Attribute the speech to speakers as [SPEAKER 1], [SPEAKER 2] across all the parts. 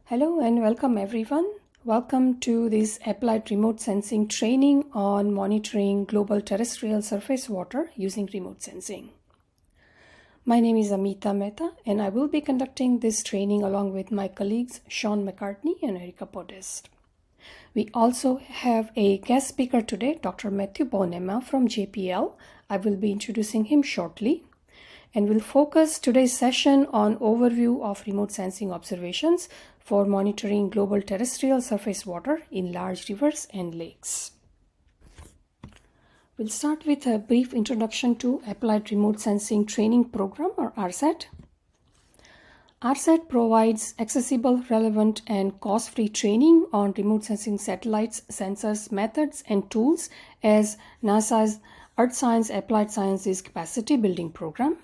[SPEAKER 1] Hello and welcome everyone. Welcome to this applied remote sensing training on monitoring global terrestrial surface water using remote sensing. My name is Amita Mehta and I will be conducting this training along with my colleagues McCartney and Erika Podest. We also have a guest speaker today, Dr. Bonnema from JPL. I will be introducing him shortly. And we'll focus today's session on overview of remote sensing observations for monitoring global terrestrial surface water in large rivers and lakes. We'll start with a brief introduction to Applied Remote Sensing Training Program or ARSET. ARSET provides accessible, relevant, and cost-free training on remote sensing satellites, sensors, methods, and tools as NASA's Earth Science Applied Sciences Capacity Building Program.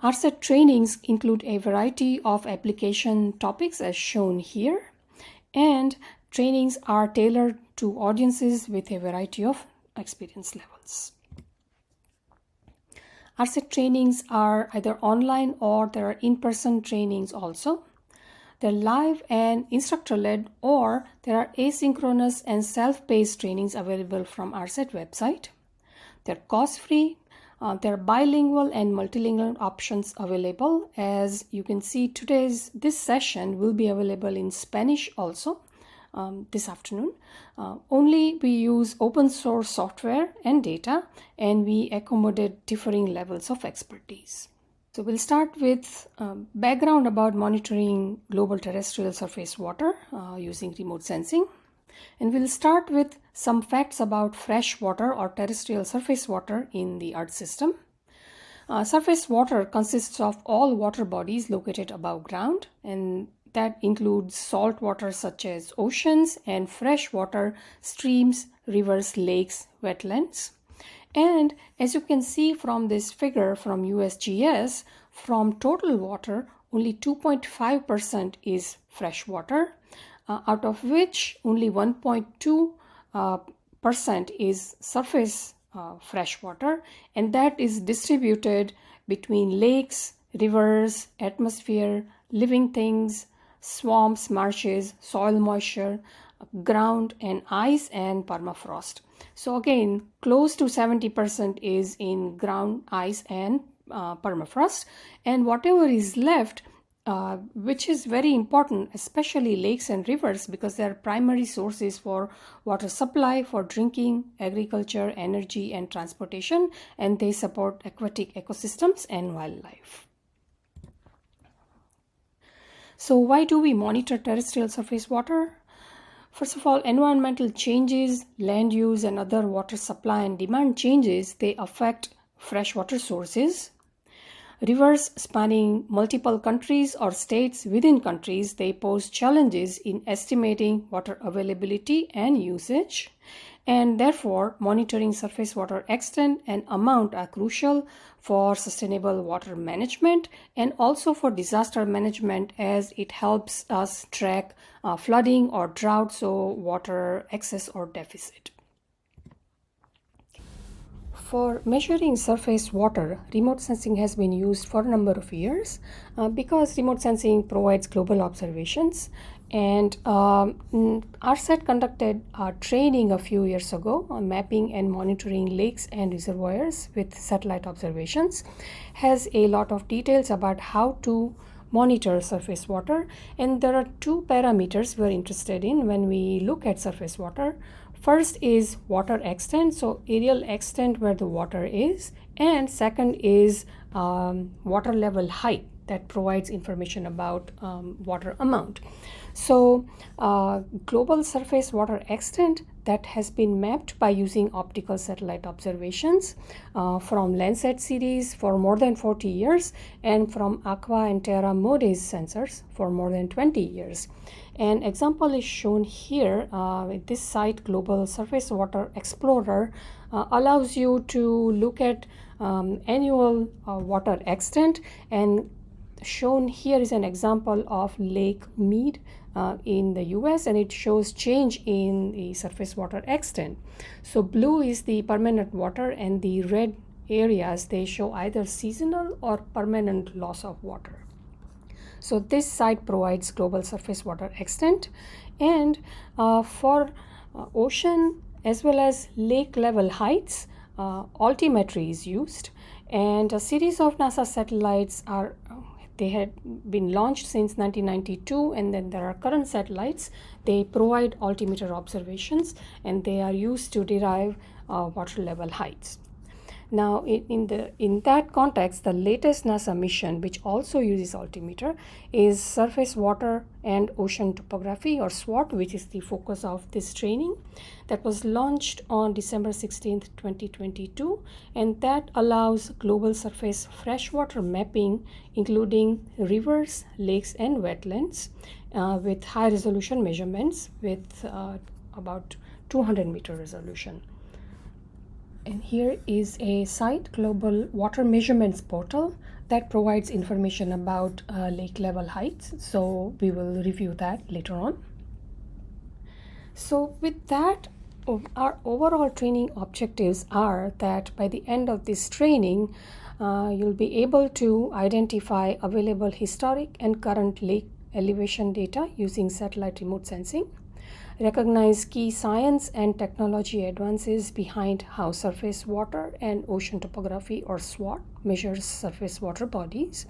[SPEAKER 1] ARSET trainings include a variety of application topics as shown here, and trainings are tailored to audiences with a variety of experience levels. ARSET trainings are either online or there are in-person trainings also. They're live and instructor-led, or there are asynchronous and self-paced trainings available from ARSET website. They're cost-free. There are bilingual and multilingual options available. As you can see, this session will be available in Spanish also this afternoon. Only we use open source software and data, and we accommodate differing levels of expertise. So we'll start with background about monitoring global terrestrial surface water using remote sensing. And we'll start with some facts about fresh water or terrestrial surface water in the Earth system. Surface water consists of all water bodies located above ground, and that includes salt water such as oceans and fresh water, streams, rivers, lakes, wetlands. And as you can see from this figure from USGS, from total water, only 2.5% is fresh water. Out of which only 1.2% is surface fresh water, and that is distributed between lakes, rivers, atmosphere, living things, swamps, marshes, soil moisture, ground and ice, and permafrost. So again, close to 70% is in ground, ice, and permafrost, and whatever is left, which is very important, especially lakes and rivers, because they are primary sources for water supply, for drinking, agriculture, energy, and transportation, and they support aquatic ecosystems and wildlife. So why do we monitor terrestrial surface water? First of all, environmental changes, land use, and other water supply and demand changes, they affect freshwater sources. Rivers spanning multiple countries or states within countries, they pose challenges in estimating water availability and usage, and therefore monitoring surface water extent and amount are crucial for sustainable water management and also for disaster management, as it helps us track flooding or drought, so water excess or deficit. For measuring surface water, remote sensing has been used for a number of years because remote sensing provides global observations. And ARSET conducted a training a few years ago on mapping and monitoring lakes and reservoirs with satellite observations. Has a lot of details about how to monitor surface water, and there are two parameters we're interested in when we look at surface water. First is water extent, so aerial extent where the water is, and second is water level height, that provides information about water amount. So global surface water extent, that has been mapped by using optical satellite observations from Landsat series for more than 40 years and from Aqua and Terra Modes sensors for more than 20 years. An example is shown here. This site, Global Surface Water Explorer, allows you to look at annual water extent, and shown here is an example of Lake Mead in the US, and it shows change in the surface water extent. So blue is the permanent water, and the red areas, they show either seasonal or permanent loss of water. So this site provides global surface water extent, and for ocean as well as lake level heights, altimetry is used, and a series of NASA satellites are they had been launched since 1992, and then there are current satellites. They provide altimeter observations, and they are used to derive water level heights. Now, in that context, the latest NASA mission, which also uses altimeter, is Surface Water and Ocean Topography, or SWOT, which is the focus of this training. That was launched on December 16th, 2022, and that allows global surface freshwater mapping, including rivers, lakes, and wetlands, with high resolution measurements with about 200-meter resolution. And here is a site, Global Water Measurements Portal, that provides information about lake level heights. So we will review that later on. So with that, our overall training objectives are that by the end of this training, you'll be able to identify available historic and current lake elevation data using satellite remote sensing, recognize key science and technology advances behind how surface water and ocean topography, or SWOT, measures surface water bodies,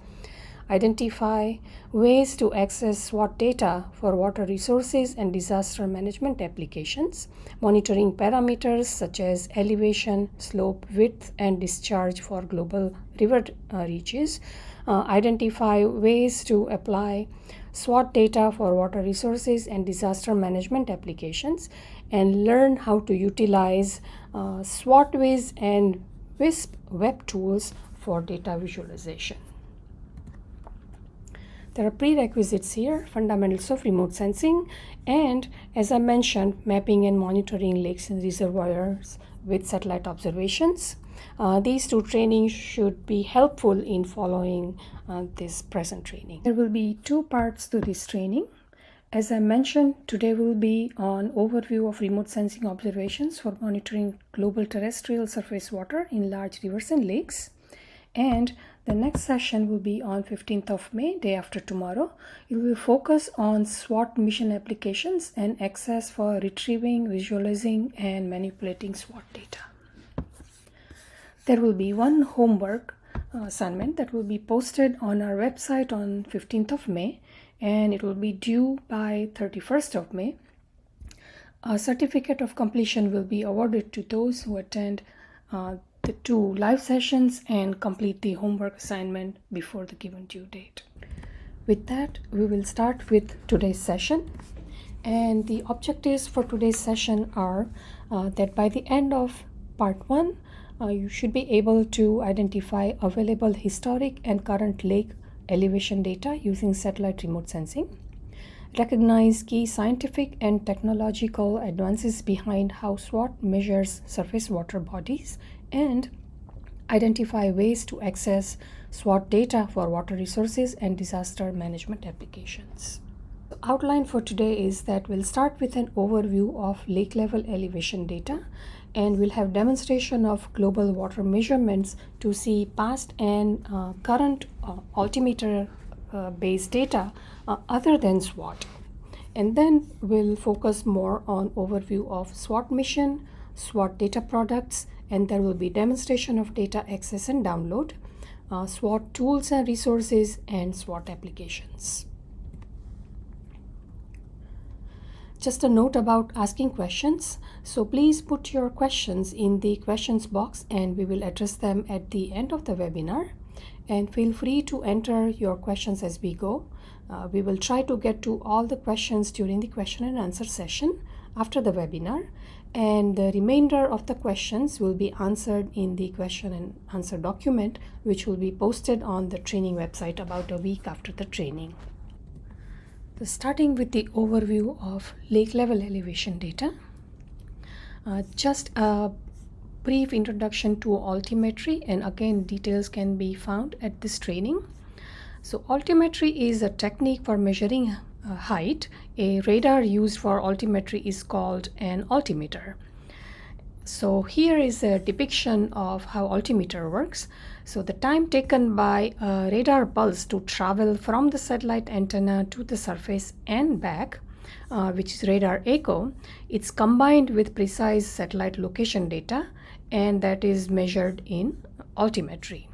[SPEAKER 1] identify ways to access SWOT data for water resources and disaster management applications, monitoring parameters such as elevation, slope, width, and discharge for global river reaches, identify ways to apply SWOT data for water resources and disaster management applications, and learn how to utilize SWOT-Wiz and WISP web tools for data visualization. There are prerequisites here: fundamentals of remote sensing, and as I mentioned, mapping and monitoring lakes and reservoirs with satellite observations. These two trainings should be helpful in following this present training. There will be two parts to this training. As I mentioned, today will be on overview of remote sensing observations for monitoring global terrestrial surface water in large rivers and lakes. And the next session will be on 15th of May, day after tomorrow. It will focus on SWOT mission applications and access for retrieving, visualizing, and manipulating SWOT data. There will be one homework assignment that will be posted on our website on 15th of May, and it will be due by 31st of May. A certificate of completion will be awarded to those who attend the two live sessions and complete the homework assignment before the given due date. With that, we will start with today's session. And the objectives for today's session are that by the end of part 1, you should be able to identify available historic and current lake elevation data using satellite remote sensing, recognize key scientific and technological advances behind how SWOT measures surface water bodies, and identify ways to access SWOT data for water resources and disaster management applications. The outline for today is that we'll start with an overview of lake level elevation data, and we'll have demonstration of global water measurements to see past and current altimeter based data other than SWOT. And then we'll focus more on overview of SWOT mission, SWOT data products, and there will be demonstration of data access and download, SWOT tools and resources, and SWOT applications. Just a note about asking questions. So please put your questions in the questions box and we will address them at the end of the webinar. And feel free to enter your questions as we go. We will try to get to all the questions during the question and answer session after the webinar. And the remainder of the questions will be answered in the question and answer document, which will be posted on the training website about a week after the training. Starting with the overview of lake level elevation data, just a brief introduction to altimetry, and again details can be found at this training. So altimetry is a technique for measuring height. A radar used for altimetry is called an altimeter. So here is a depiction of how altimeter works. So the time taken by a radar pulse to travel from the satellite antenna to the surface and back, which is radar echo, it's combined with precise satellite location data, and that is measured in altimetry.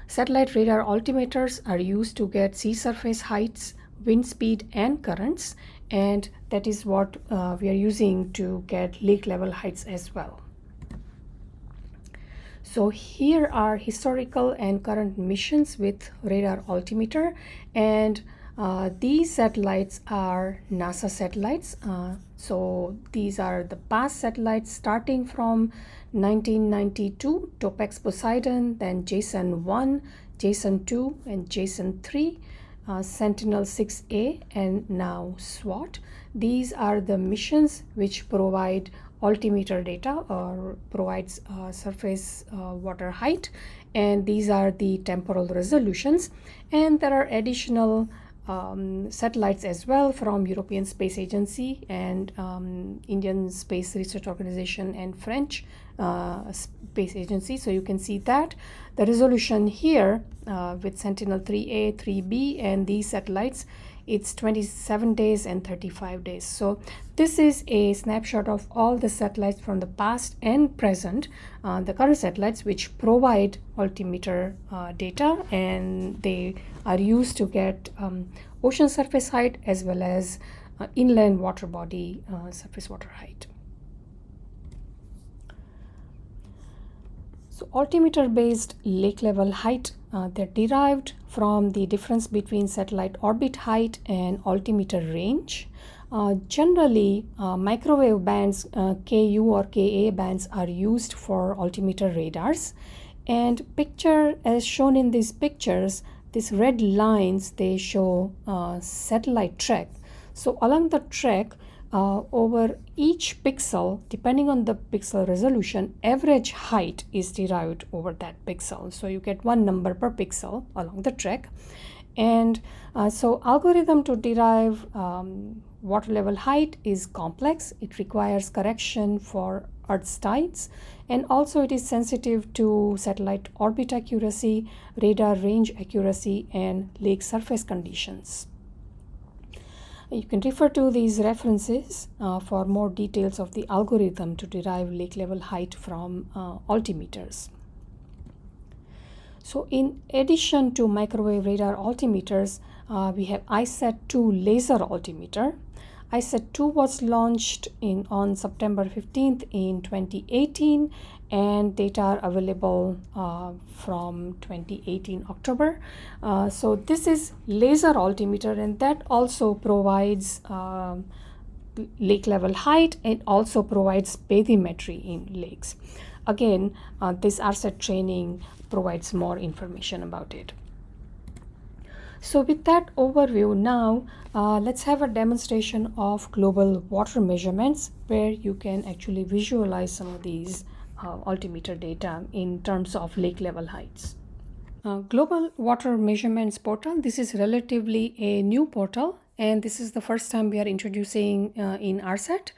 [SPEAKER 1] Satellite radar altimeters are used to get sea surface heights, wind speed, and currents, and that is what we are using to get lake level heights as well. So here are historical and current missions with radar altimeter, and these satellites are NASA satellites. So these are the past satellites starting from 1992, Topex Poseidon, then Jason 1, Jason 2, and Jason 3, Sentinel 6A, and now SWOT. These are the missions which provide altimeter data or provides surface water height, and these are the temporal resolutions. And there are additional satellites as well from European Space Agency and Indian Space Research Organization and French Space Agency. So you can see that the resolution here with Sentinel 3A, 3B, and these satellites, it's 27 days and 35 days. So this is a snapshot of all the satellites from the past and present, the current satellites which provide altimeter data, and they are used to get ocean surface height as well as inland water body surface water height. So altimeter based lake level height, they're derived from the difference between satellite orbit height and altimeter range. Generally, microwave bands, Ku or Ka bands, are used for altimeter radars. And picture as shown in these pictures, these red lines, they show satellite track. So along the track, over each pixel, depending on the pixel resolution, average height is derived over that pixel. So you get one number per pixel along the track. And so algorithm to derive water level height is complex. It requires correction for Earth's tides, and also it is sensitive to satellite orbit accuracy, radar range accuracy, and lake surface conditions. You can refer to these references for more details of the algorithm to derive lake level height from altimeters. So in addition to microwave radar altimeters, we have ARSET-2 laser altimeter. ARSET-2 was launched on September 15th in 2018, and data are available from 2018 October. So this is laser altimeter, and that also provides lake level height and also provides bathymetry in lakes. Again, this ARSET training provides more information about it. So with that overview, now let's have a demonstration of global water measurements where you can actually visualize some of these altimeter data in terms of lake level heights. Global Water Measurements Portal, this is relatively a new portal, and this is the first time we are introducing in ARSET.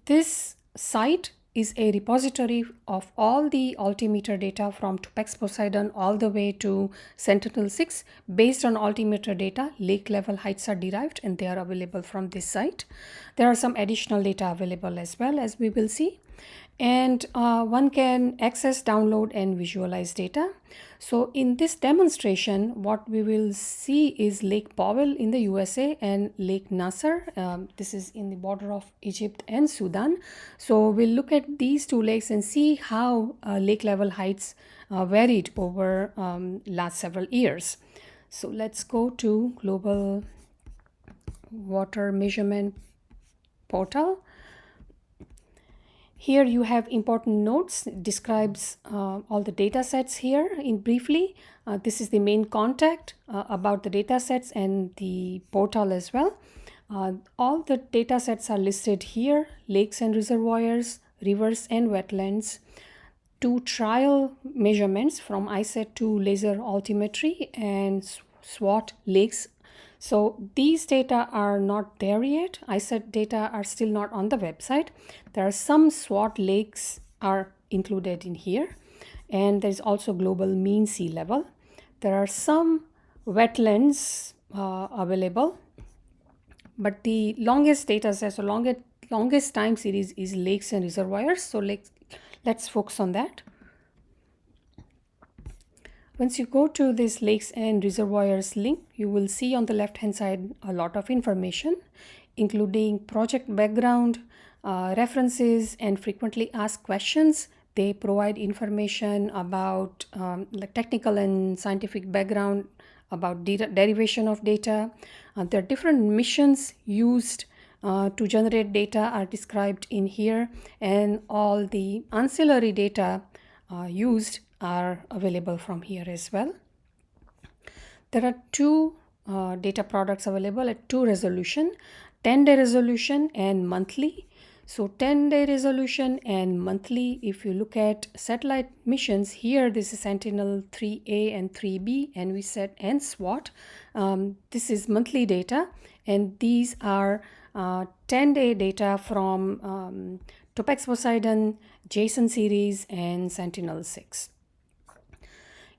[SPEAKER 1] This site is a repository of all the altimeter data from Topex Poseidon all the way to Sentinel-6. Based on altimeter data, lake level heights are derived, and they are available from this site. There are some additional data available as well, as we will see. And one can access, download, and visualize data. So in this demonstration, what we will see is Lake Powell in the USA and Lake Nasser. This is in the border of Egypt and Sudan. So we'll look at these two lakes and see how lake level heights varied over last several years. So let's go to Global Water Measurement Portal. Here you have important notes, describes all the data sets here in briefly. This is the main contact about the data sets and the portal as well. All the data sets are listed here: lakes and reservoirs, rivers and wetlands, 2 trial measurements from ARSET-2 laser altimetry, and SWOT lakes. So these data are not there yet. ARSET data are still not on the website. There are some SWOT lakes are included in here. and there's also global mean sea level. There are some wetlands available, but the longest data set, so longest time series is lakes and reservoirs. So let's focus on that. Once you go to this lakes and reservoirs link, you will see on the left hand side a lot of information, including project background, references, and frequently asked questions. They provide information about like technical and scientific background, about derivation of data. There are different missions used to generate data are described in here, and all the ancillary data used are available from here as well. There are two data products available at two resolution, 10-day resolution and monthly. So 10-day resolution and monthly, if you look at satellite missions, here this is Sentinel 3A and 3B, and we said and SWOT. This is monthly data, and these are 10-day data from Topex Poseidon, JSON series, and Sentinel-6.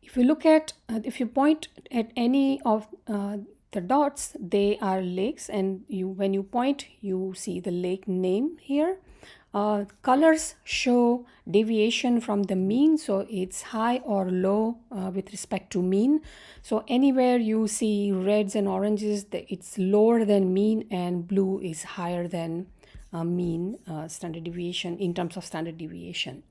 [SPEAKER 1] If you look at, if you point at any of the dots, they are lakes, and when you point, you see the lake name here. Colors show deviation from the mean, so it's high or low with respect to mean. So anywhere you see reds and oranges, it's lower than mean, and blue is higher than mean standard deviation in terms of standard deviation.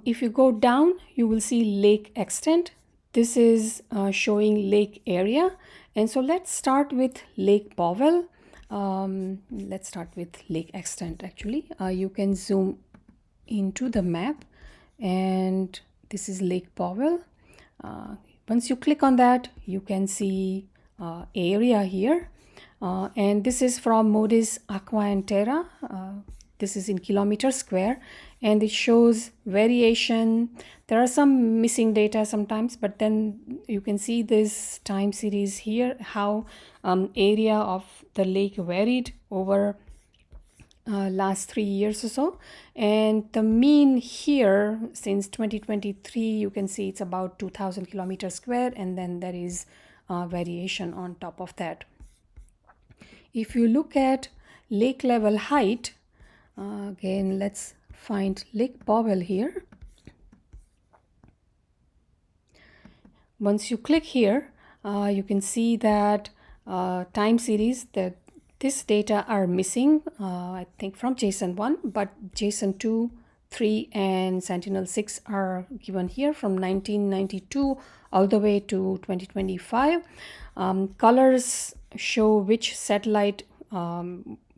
[SPEAKER 1] If you go down, you will see lake extent. This is showing lake area. And so let's start with Lake Powell. Let's start with lake extent actually. You can zoom into the map, and this is Lake Powell. Once you click on that, you can see area here. And this is from Modis Aqua and Terra. This is in kilometers square, and it shows variation. There are some missing data sometimes, but then you can see this time series here, how area of the lake varied over last 3 years or so. And the mean here since 2023, you can see it's about 2000 kilometers square, and then there is variation on top of that. If you look at lake level height, again, let's find Lake Powell here. Once you click here, you can see that time series, that this data are missing, I think from JSON 1, but JSON 2, 3, and Sentinel-6 are given here from 1992 all the way to 2025. Colors show which satellite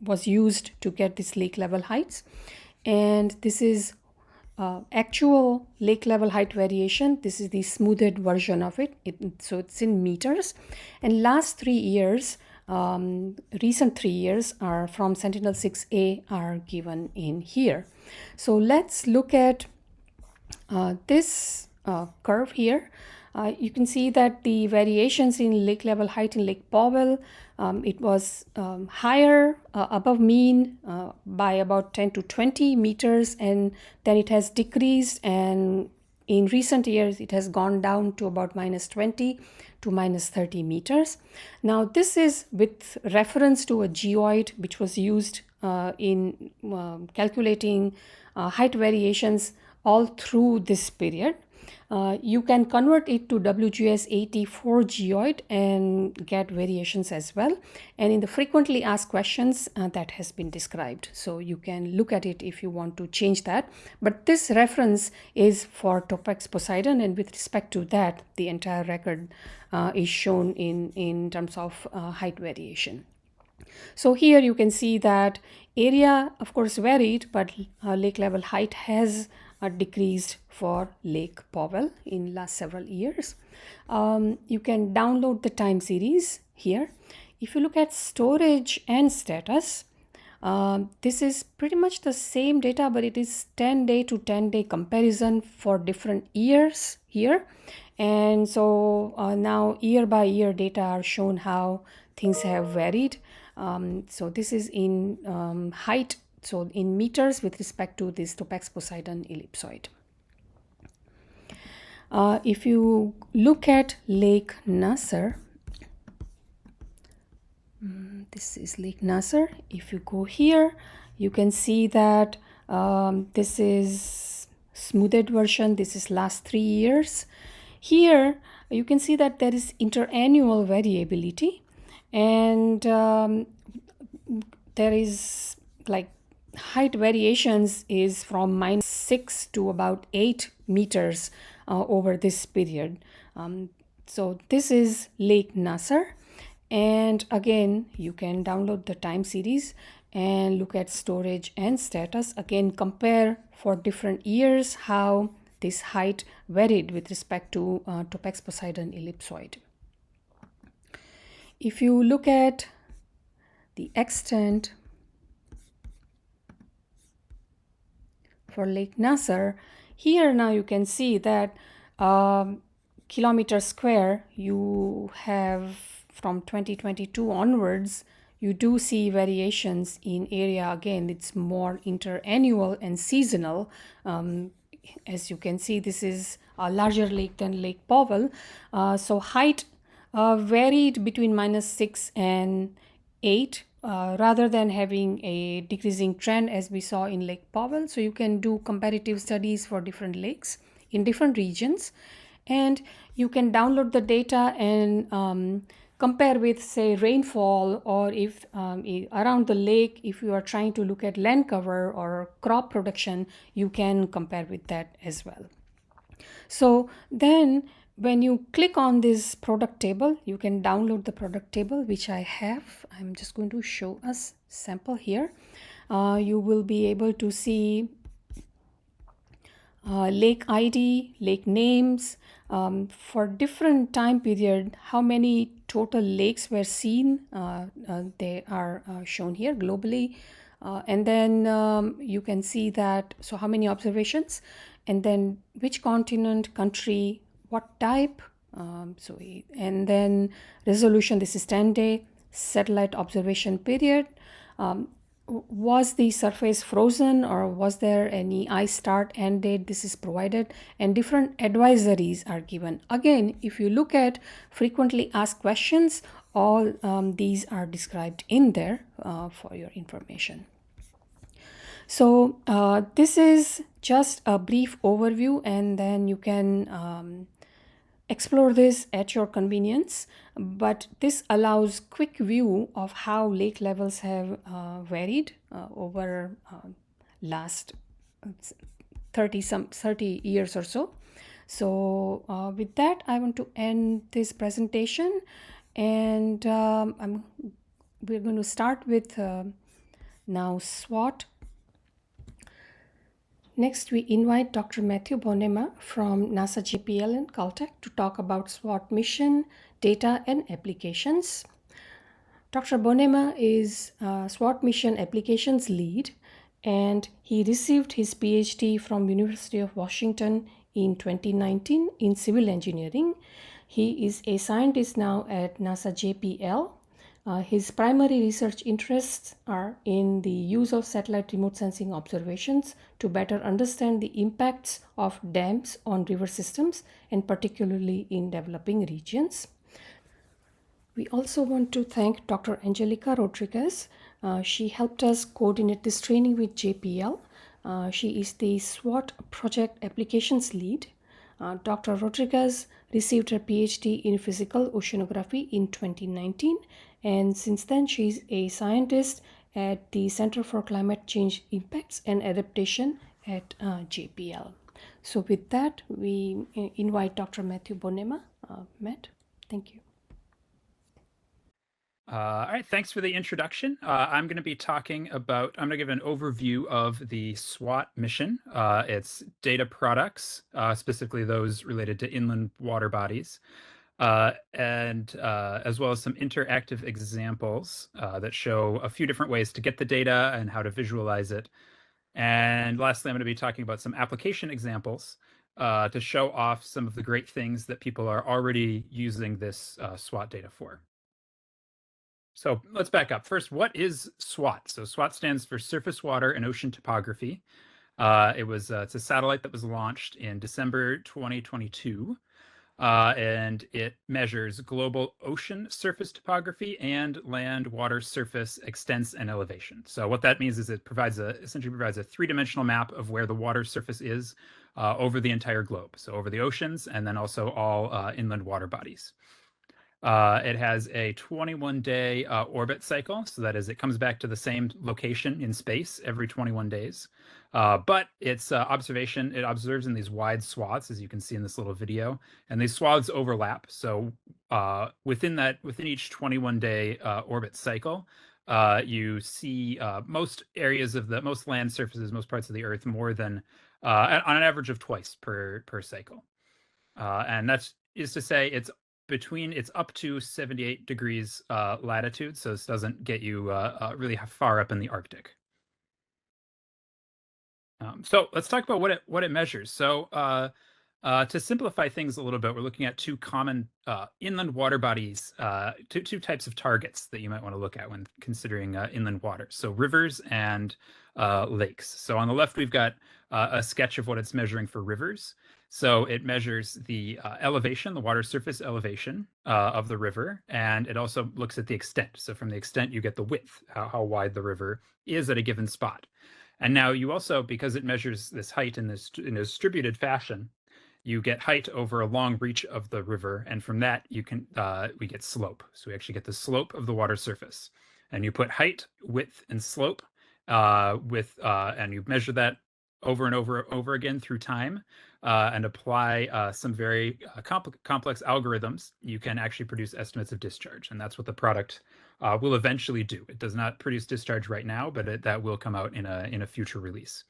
[SPEAKER 1] was used to get this lake level heights, and this is actual lake level height variation. This is the smoothed version of it, so it's in meters. And last 3 years, recent 3 years are from Sentinel-6A are given in here. So let's look at this curve here. You can see that the variations in lake level height in Lake Powell, it was higher above mean by about 10 to 20 meters, and then it has decreased, and in recent years it has gone down to about -20 to -30 meters. Now this is with reference to a geoid which was used in calculating height variations all through this period. You can convert it to WGS 84 geoid and get variations as well. And in the frequently asked questions, that has been described. So you can look at it if you want to change that. But this reference is for Topex Poseidon, and with respect to that, the entire record is shown in terms of height variation. So here you can see that area, of course, varied, but lake level height has decreased for Lake Powell in last several years. You can download the time series here. If you look at storage and status, this is pretty much the same data, but it is 10-day to 10-day comparison for different years here. And so now year by year data are shown how things have varied. So this is in height so in meters with respect to this Topex-Poseidon ellipsoid. If you look at Lake Nasser, this is Lake Nasser. If you go here, you can see that this is smoothed version. This is last 3 years. Here, you can see that there is interannual variability, and there is like height variations is from -6 to about 8 meters over this period. So this is Lake Nasser. And again, you can download the time series and look at storage and status. Again, compare for different years how this height varied with respect to Topex-Poseidon ellipsoid. If you look at the extent for Lake Nasser, here now you can see that kilometer square, you have from 2022 onwards, you do see variations in area. Again, it's more interannual and seasonal. As you can see, this is a larger lake than Lake Powell. So height varied between -6 and 8 rather than having a decreasing trend as we saw in Lake Powell. So you can do comparative studies for different lakes in different regions, and you can download the data and compare with, say, rainfall, or if around the lake, if you are trying to look at land cover or crop production, you can compare with that as well. So then when you click on this product table, you can download the product table, which I have. I'm just going to show us sample here. You will be able to see lake ID, lake names, for different time period, how many total lakes were seen. They are shown here globally. And then you can see that, so how many observations, and then which continent, country, what type, and then resolution, this is 10-day, satellite observation period. Was the surface frozen or was there any ice start end date? This is provided, and different advisories are given. Again, if you look at frequently asked questions, all these are described in there for your information. So this is just a brief overview, and then you can explore this at your convenience, but this allows quick view of how lake levels have varied over last 30 years or so. So with that, I want to end this presentation, and we're going to start with now SWOT. Next, we invite Dr. Matthew Bonnema from NASA JPL and Caltech to talk about SWOT mission, data, and applications. Dr. Bonnema is SWOT mission applications lead, and he received his PhD from University of Washington in 2019 in civil engineering. He is a scientist now at NASA JPL. His primary research interests are in the use of satellite remote sensing observations to better understand the impacts of dams on river systems, and particularly in developing regions. We also want to thank Dr. Angelica Rodriguez. She helped us coordinate this training with JPL. She is the SWOT project applications lead. Dr. Rodriguez received her PhD in physical oceanography in 2019, and since then she is a scientist at the Center for Climate Change Impacts and Adaptation at JPL. So with that, we invite Dr. Matthew Bonnema. Matt, thank you.
[SPEAKER 2] All right, thanks for the introduction. I'm going to be talking about, I'm going to give an overview of the SWOT mission, its data products, specifically those related to inland water bodies, and as well as some interactive examples that show a few different ways to get the data and how to visualize it. And lastly, I'm going to be talking about some application examples to show off some of the great things that people are already using this SWOT data for. So let's back up. First, what is SWOT? So SWOT stands for Surface Water and Ocean Topography. It's a satellite that was launched in December 2022, and it measures global ocean surface topography and land water surface extents and elevation. So what that means is it essentially provides a three-dimensional map of where the water surface is over the entire globe. So over the oceans and then also all inland water bodies. It has a 21-day orbit cycle, so that is, it comes back to the same location in space every 21 days. But its observation, it observes in these wide swaths, as you can see in this little video, and these swaths overlap. So within each 21-day orbit cycle, you see most land surfaces, most parts of the Earth, more than on an average of twice per cycle. And that's is to say it's up to 78 degrees latitude, so this doesn't get you really far up in the Arctic. So let's talk about what it measures. So to simplify things a little bit, we're looking at two common inland water bodies, two types of targets that you might want to look at when considering inland water. So rivers and lakes. So on the left, we've got a sketch of what it's measuring for rivers. So it measures the elevation, the water surface elevation of the river, and it also looks at the extent. So from the extent, you get the width, how wide the river is at a given spot. And now you also, because it measures this height in a distributed fashion, you get height over a long reach of the river, and from that we get slope. So we actually get the slope of the water surface, and you put height, width, and slope and you measure that over and over again through time, and apply some very complex algorithms. You can actually produce estimates of discharge, and that's what the product will eventually do. It does not produce discharge right now, but that will come out in a future release.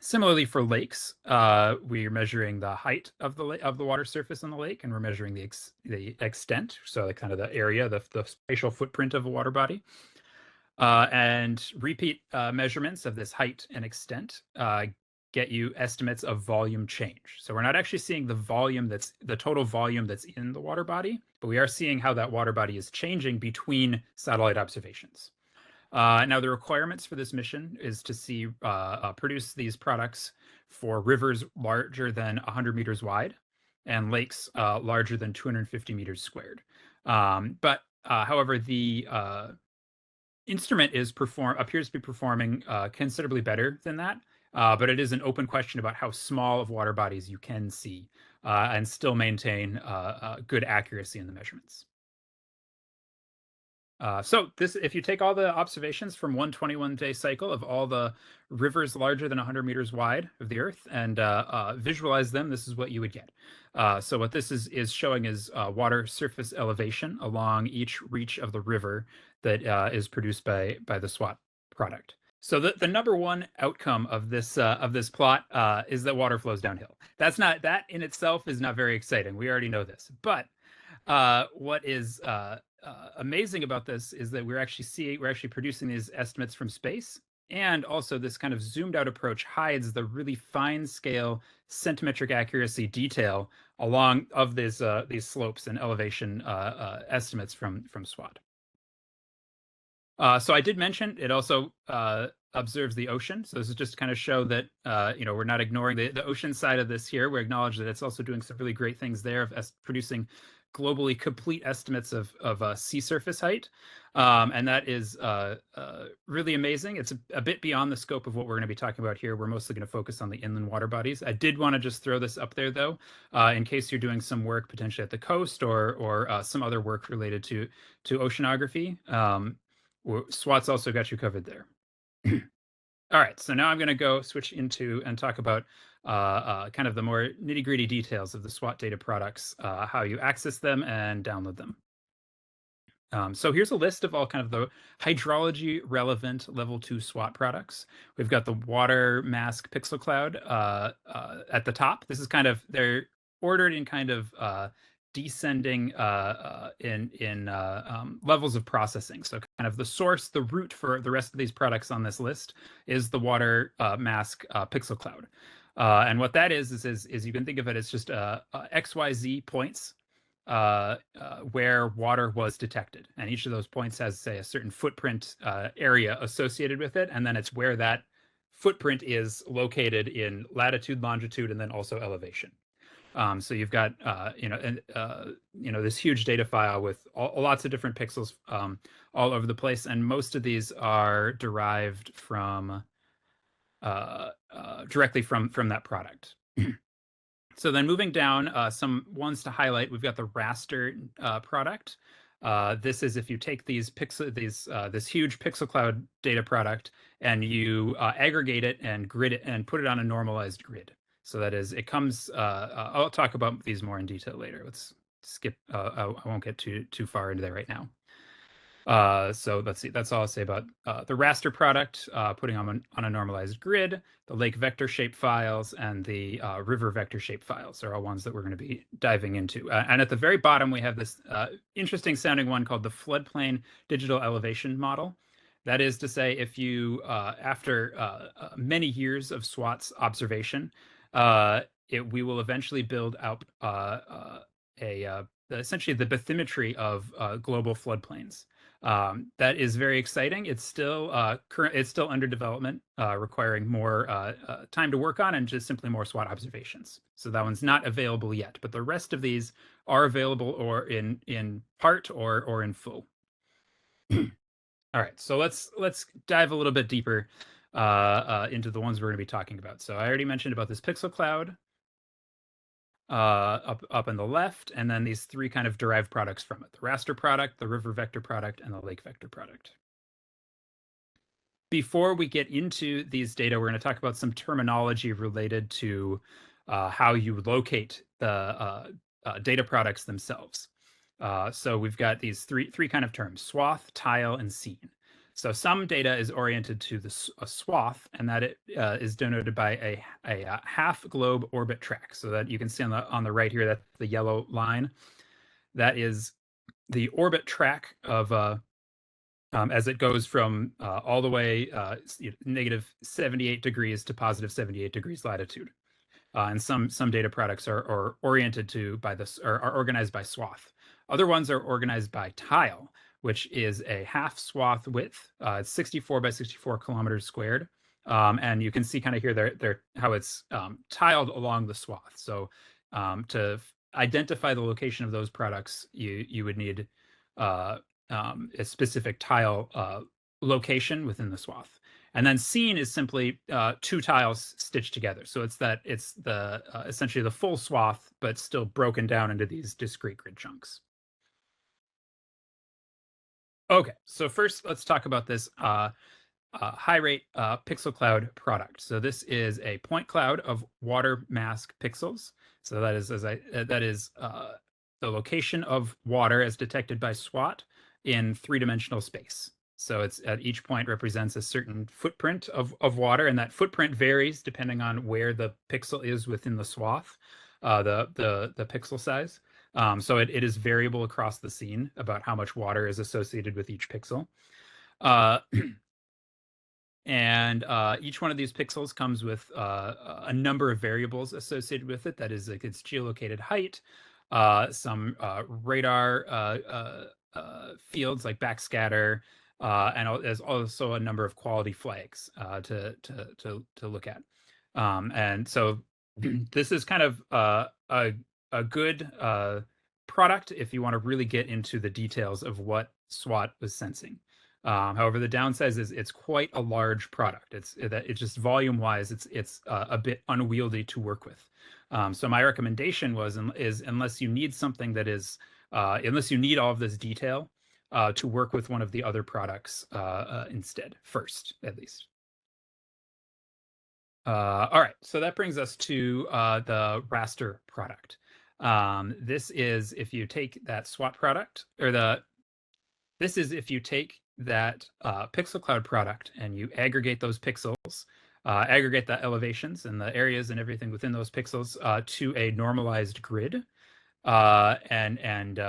[SPEAKER 2] Similarly, for lakes, we're measuring the height of the water surface in the lake, and we're measuring the extent, so the kind of the area, the spatial footprint of a water body, and repeat measurements of this height and extent get you estimates of volume change. So we're not actually seeing the total volume that's in the water body, but we are seeing how that water body is changing between satellite observations. Now, the requirements for this mission is to produce these products for rivers larger than 100 meters wide and lakes larger than 250 meters squared. However, the instrument appears to be performing considerably better than that. But it is an open question about how small of water bodies you can see and still maintain good accuracy in the measurements. If you take all the observations from one 21-day cycle of all the rivers larger than 100 meters wide of the Earth and visualize them, this is what you would get. So what this is showing is water surface elevation along each reach of the river that is produced by the SWOT product. So the number one outcome of this plot is that water flows downhill. That in itself is not very exciting. We already know this, but what is amazing about this is that we're actually producing these estimates from space, and also this kind of zoomed out approach hides the really fine scale centimetric accuracy detail along of these slopes and elevation estimates from SWOT. So I did mention it also observes the ocean. So this is just to kind of show that we're not ignoring the ocean side of this here. We acknowledge that it's also doing some really great things there of producing globally complete estimates of sea surface height. And that is really amazing. It's a bit beyond the scope of what we're going to be talking about here. We're mostly going to focus on the inland water bodies. I did want to just throw this up there, though, in case you're doing some work potentially at the coast or some other work related to oceanography. SWOT's also got you covered there. All right, so now I'm going to switch into and talk about kind of the more nitty-gritty details of the SWOT data products, how you access them and download them. So here's a list of all kind of the hydrology relevant level 2 SWOT products. We've got the water mask pixel cloud at the top. This is they're ordered in kind of descending in levels of processing. So kind of the root for the rest of these products on this list is the water mask pixel cloud. And what that is you can think of it as just XYZ points where water was detected. And each of those points has, say, a certain footprint area associated with it. And then it's where that footprint is located in latitude, longitude, and then also elevation. So you've got, this huge data file with lots of different pixels all over the place. And most of these are derived from directly from that product. So then moving down, some ones to highlight, we've got the raster product. This is if you take this huge pixel cloud data product and you aggregate it and grid it and put it on a normalized grid. So that is, it comes. I'll talk about these more in detail later. Let's skip. I won't get too far into that right now. So let's see, that's all I'll say about the raster product, putting on a normalized grid. The lake vector shape files and the river vector shape files are all ones that we're going to be diving into. And at the very bottom, we have this interesting sounding one called the floodplain digital elevation model. That is to say, if you, after many years of SWOT's observation, we will eventually build out essentially the bathymetry of global floodplains. That is very exciting. It's still it's still under development, requiring more time to work on and just simply more SWOT observations. So that one's not available yet, but the rest of these are available or in part or in full. All right, so let's dive a little bit deeper into the ones we're going to be talking about. So I already mentioned about this pixel cloud up on the left, and then these three kind of derived products from it: the raster product, the river vector product, and the lake vector product. Before we get into these data, we're going to talk about some terminology related to how you locate the data products themselves. So we've got these three kind of terms: swath, tile, and scene. So some data is oriented to a swath, and that it is denoted by a half globe orbit track. So that you can see on the right here, that's the yellow line. That is the orbit track of as it goes from all the way negative 78 degrees to positive 78 degrees latitude. And some data products are oriented to by this, or are organized by swath. Other ones are organized by tile, which is a half swath width. It's 64 by 64 kilometers squared. And you can see kind of here they're how it's tiled along the swath. So to identify the location of those products, you would need a specific tile location within the swath. And then scene is simply two tiles stitched together. So it's the essentially the full swath, but still broken down into these discrete grid chunks. Okay, so first let's talk about this high rate pixel cloud product. So this is a point cloud of water mask pixels. So that is the location of water as detected by SWOT in three-dimensional space. So it's at each point represents a certain footprint of water, and that footprint varies depending on where the pixel is within the swath, the pixel size. So it is variable across the scene about how much water is associated with each pixel. And each one of these pixels comes with a number of variables associated with it. That is, like, its geolocated height, some radar fields like backscatter, and there's also a number of quality flags to look at. And so this is kind of a good product if you want to really get into the details of what SWOT was sensing. However, the downside is it's quite a large product. It's just volume wise, it's a bit unwieldy to work with. So my recommendation is unless you need something that is unless you need all of this detail, to work with one of the other products instead, first at least. All right, so that brings us to the raster product. This is if you take that SWOT product, or this is if you take that pixel cloud product and you aggregate those pixels, aggregate the elevations and the areas and everything within those pixels to a normalized grid, and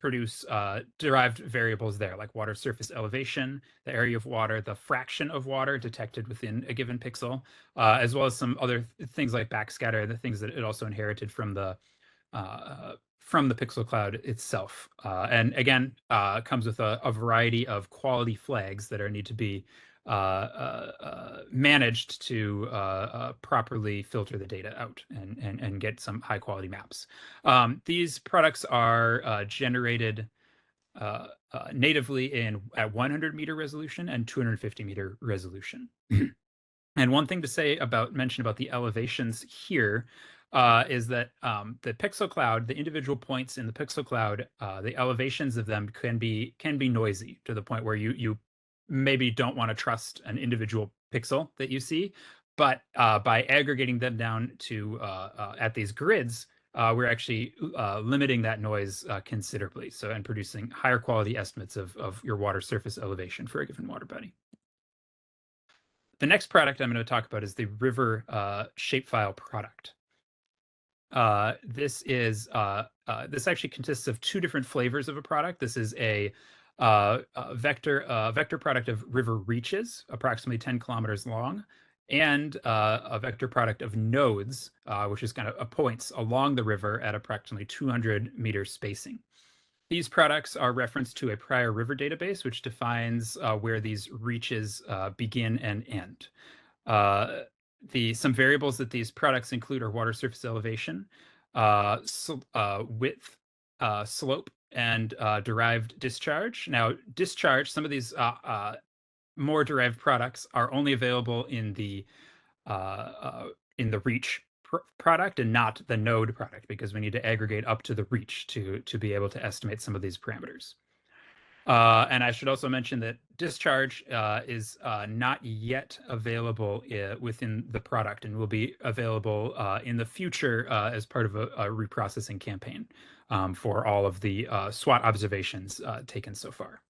[SPEAKER 2] produce derived variables there, like water surface elevation, the area of water, the fraction of water detected within a given pixel, as well as some other things like backscatter, the things that it also inherited from the from the pixel cloud itself. And again, comes with a variety of quality flags that need to be managed to properly filter the data out and get some high quality maps. These products are generated natively at 100-meter resolution and 250-meter resolution. And one thing to mention about the elevations here is that the pixel cloud, the individual points in the pixel cloud, the elevations of them can be noisy to the point where you maybe don't want to trust an individual pixel that you see. But by aggregating them down to at these grids, we're actually limiting that noise considerably. So, and producing higher quality estimates of your water surface elevation for a given water body. The next product I'm going to talk about is the River shapefile product. This actually consists of two different flavors of a product. This is a vector product of river reaches, approximately 10 kilometers long, and a vector product of nodes, which is kind of points along the river at approximately 200-meter spacing. These products are referenced to a prior river database, which defines where these reaches begin and end. Some variables that these products include are water surface elevation, width, slope, and derived discharge. Now, discharge, some of these more derived products are only available in the reach product and not the node product, because we need to aggregate up to the reach to be able to estimate some of these parameters. And I should also mention that discharge is not yet available within the product and will be available in the future as part of a reprocessing campaign for all of the SWOT observations taken so far.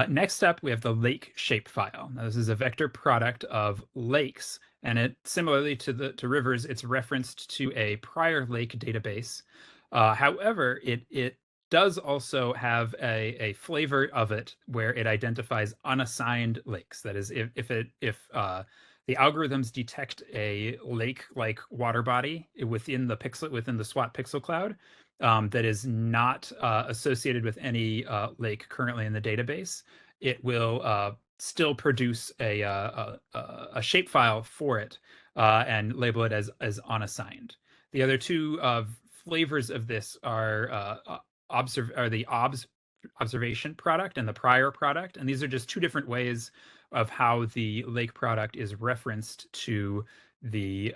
[SPEAKER 2] Next up, we have the lake shapefile. Now, this is a vector product of lakes, and it similarly to rivers, it's referenced to a prior lake database. However, it does also have a flavor of it where it identifies unassigned lakes. That is, if the algorithms detect a lake-like water body within the SWOT pixel cloud, that is not associated with any lake currently in the database, it will still produce a shapefile for it and label it as unassigned. The other two flavors of this are the observation product and the prior product, and these are just two different ways of how the lake product is referenced to the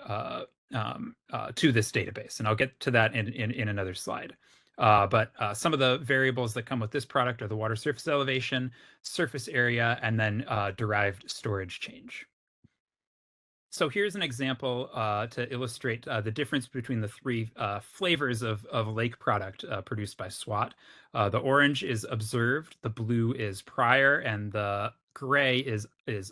[SPEAKER 2] to this database, and I'll get to that in another slide. But some of the variables that come with this product are the water surface elevation, surface area, and then derived storage change. So here's an example to illustrate the difference between the three flavors of lake product produced by SWOT. The orange is observed, the blue is prior, and the gray is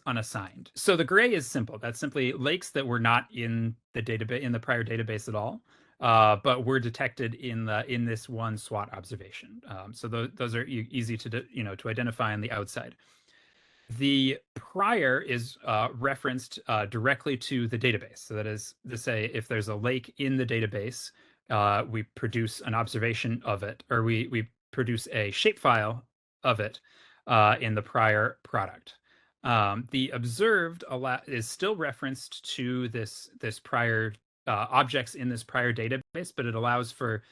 [SPEAKER 2] unassigned. So the gray is simple. That's simply lakes that were not in the prior database at all, but were detected in this one SWOT observation. So those are easy to identify on the outside. The prior is referenced directly to the database. So that is to say, if there's a lake in the database, we produce an observation of it, or we produce a shapefile of it in the prior product. The observed is still referenced to this prior objects in this prior database, but it allows for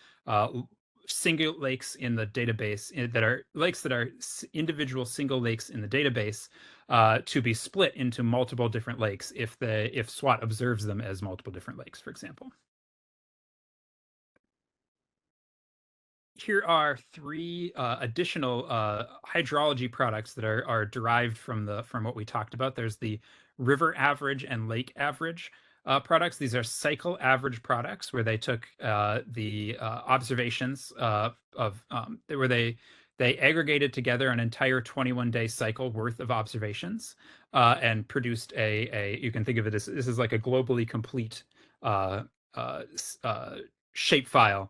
[SPEAKER 2] single lakes in the database that are individual single lakes in the database to be split into multiple different lakes if SWOT observes them as multiple different lakes, for example. Here are three additional hydrology products that are derived from what we talked about. There's the river average and lake average products. These are cycle average products where they took the observations where they aggregated together an entire 21-day cycle worth of observations and produced you can think of it as this is like a globally complete shapefile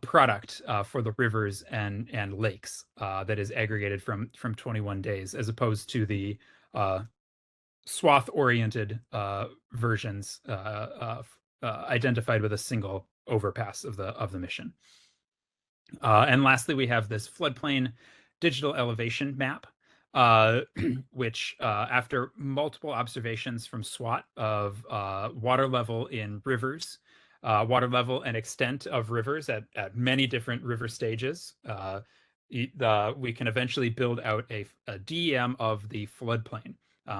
[SPEAKER 2] product for the rivers and lakes that is aggregated from 21 days, as opposed to the swath-oriented versions identified with a single overpass of the mission. And lastly, we have this floodplain digital elevation map, which after multiple observations from SWOT of water level in rivers, water level and extent of rivers at many different river stages, we can eventually build out a DEM of the floodplain.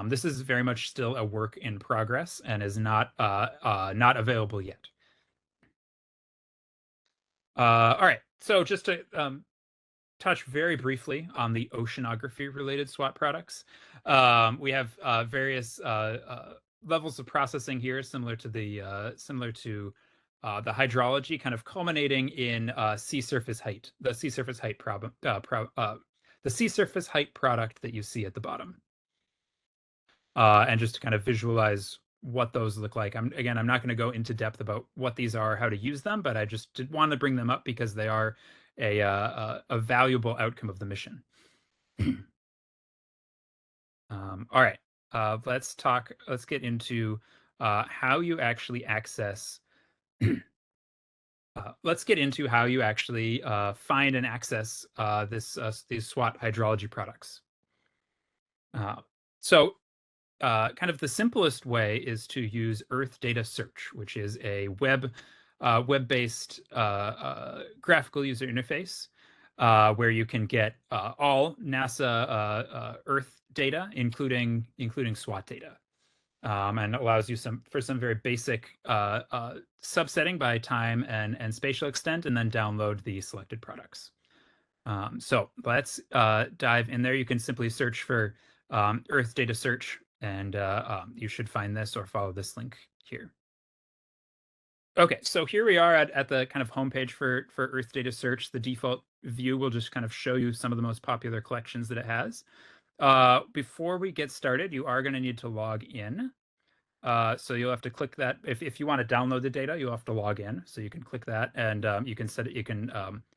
[SPEAKER 2] This is very much still a work in progress and is not available yet. All right, so just to touch very briefly on the oceanography related SWOT products. We have various levels of processing here, similar to the hydrology, kind of culminating in sea surface height, the sea surface height the sea surface height product that you see at the bottom. And just to kind of visualize what those look like. I'm not going to go into depth about what these are, how to use them, but I just did want to bring them up because they are a valuable outcome of the mission. All right, let's get into how you actually access. Let's get into how you actually find and access these SWOT hydrology products. So kind of the simplest way is to use Earth Data Search, which is a web-based graphical user interface where you can get all NASA Earth data, including SWOT data, and allows you for some very basic subsetting by time and spatial extent, and then download the selected products. So let's dive in there. You can simply search for Earth Data Search, and you should find this or follow this link here. Okay, so here we are at the kind of homepage for Earth Data Search. The default view will just kind of show you some of the most popular collections that it has. Before we get started, you are going to need to log in. So you'll have to click that. If you want to download the data, you'll have to log in. So you can click that, and you can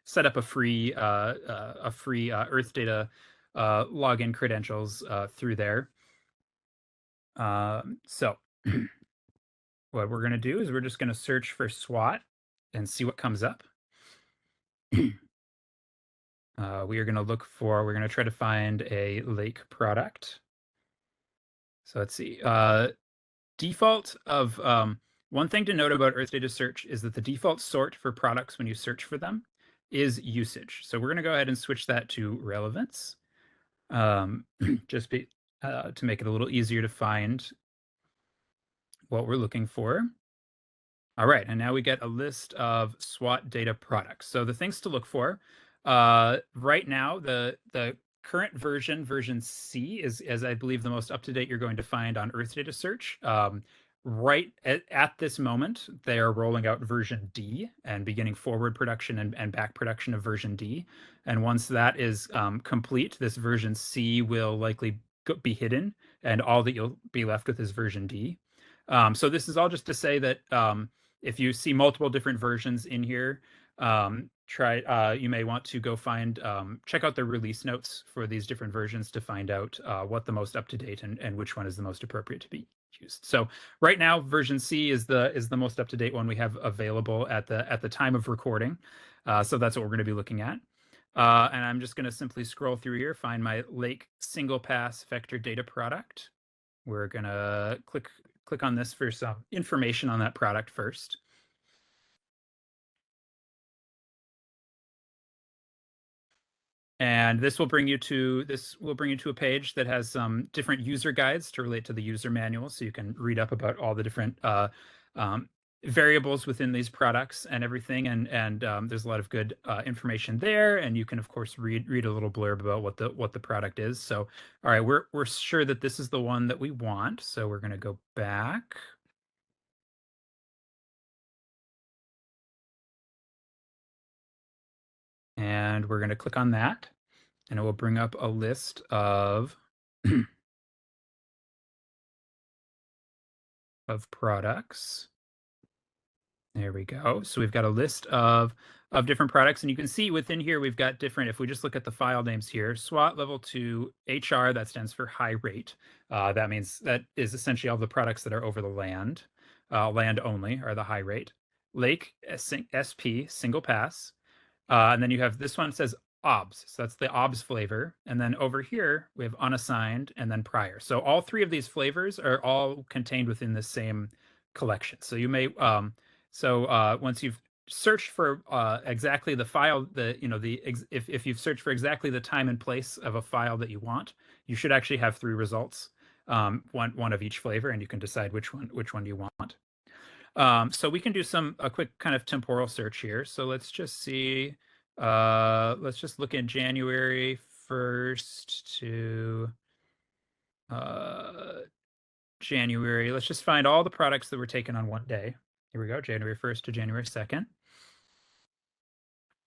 [SPEAKER 2] set up a free Earth Data login credentials through there. So what we're going to do is we're just going to search for SWOT and see what comes up. We are going to we're going to try to find a lake product. So let's see. Default of one thing to note about Earth Data Search is that the default sort for products when you search for them is usage. So we're going to go ahead and switch that to relevance, just to make it a little easier to find what we're looking for. All right, and now we get a list of SWOT data products. So the things to look for, right now, the current version C, is I believe the most up-to-date you're going to find on Earth Data Search. Right at this moment, they are rolling out version D and beginning forward production and back production of version D. And once that is complete, this version C will likely be hidden, and all that you'll be left with is version D. So this is all just to say that if you see multiple different versions in here, you may want to go check out the release notes for these different versions to find out what the most up-to-date and which one is the most appropriate to be used. So right now, version C is the most up-to-date one we have available at the time of recording. So that's what we're going to be looking at. And I'm just going to simply scroll through here, find my Lake Single Pass Vector Data product. We're going to click on this for some information on that product first. And this will bring you to a page that has some different user guides to relate to the user manual, so you can read up about all the different variables within these products and everything. And there's a lot of good information there, and you can of course read a little blurb about what the product is. So all right, we're sure that this is the one that we want, so we're going to go back. And we're going to click on that, and it will bring up a list of products. There we go. So we've got a list of different products, and you can see within here we've got different. If we just look at the file names here, SWOT level 2 HR, that stands for high rate. That means that is essentially all the products that are over the land. land only, or the high rate. Lake, SP, single pass. And then you have this one says OBS. So that's the OBS flavor. And then over here, we have unassigned and then prior. So all three of these flavors are all contained within the same collection. So you may, once you've searched for exactly the file, if you've searched for exactly the time and place of a file that you want, you should actually have three results, one of each flavor, and you can decide which one you want. So we can do a quick kind of temporal search here. So let's just see. Let's just look in January 1st to January. Let's just find all the products that were taken on one day. Here we go, January 1st to January 2nd.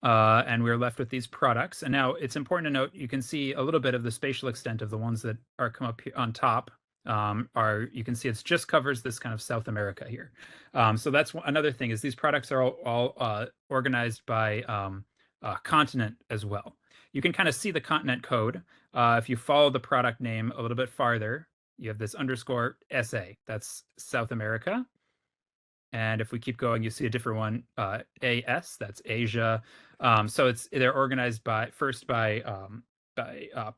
[SPEAKER 2] And we're left with these products. And now it's important to note, you can see a little bit of the spatial extent of the ones that are come up here on top. You can see it just covers this kind of South America here. So that's another thing, is these products are all organized by continent as well. You can kind of see the continent code. If you follow the product name a little bit farther, you have this _ SA, that's South America. And if we keep going, you see a different one, AS, that's Asia. So they're organized by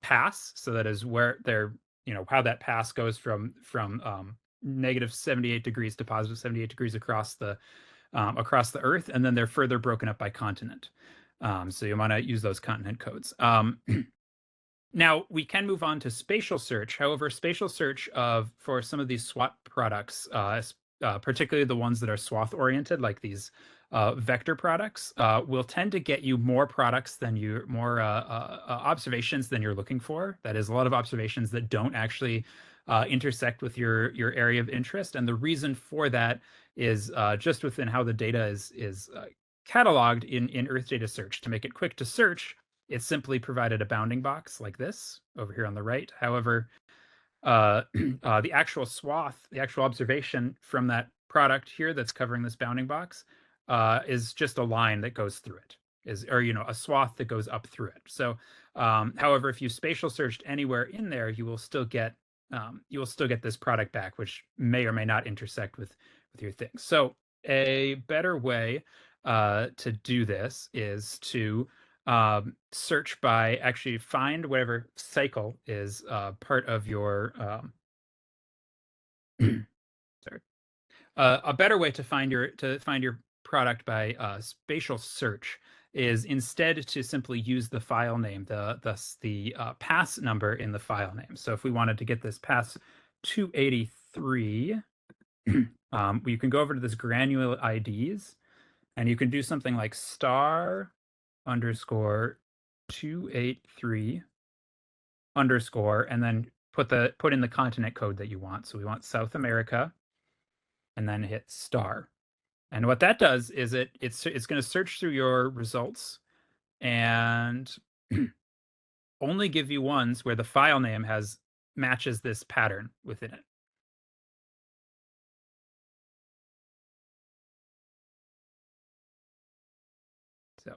[SPEAKER 2] pass. So that is where they're, how that pass goes from negative 78 degrees to positive 78 degrees across the Earth, and then they're further broken up by continent. So you want to use those continent codes. Now we can move on to spatial search. However, spatial search for some of these SWOT products, particularly the ones that are swath oriented, like these vector products, will tend to get you more observations than you're looking for. That is, a lot of observations that don't actually intersect with your area of interest. And the reason for that is just within how the data is cataloged in Earth Data Search. To make it quick to search, it's simply provided a bounding box like this over here on the right. However, the actual swath, the actual observation from that product here that's covering this bounding box is just a line that goes through it, a swath that goes up through it. So, however, if you spatial searched anywhere in there, you will still get this product back, which may or may not intersect with your thing. So a better way to do this is to search by actually find whatever cycle is part of your sorry. A better way to find your product by spatial search is instead to simply use the file name, the pass number in the file name. So if we wanted to get this pass 283, you can go over to this granular IDs, and you can do something like star _ 283 _ and then put in the continent code that you want. So we want South America, and then hit star. And what that does is it's going to search through your results and only give you ones where the file name matches this pattern within it. So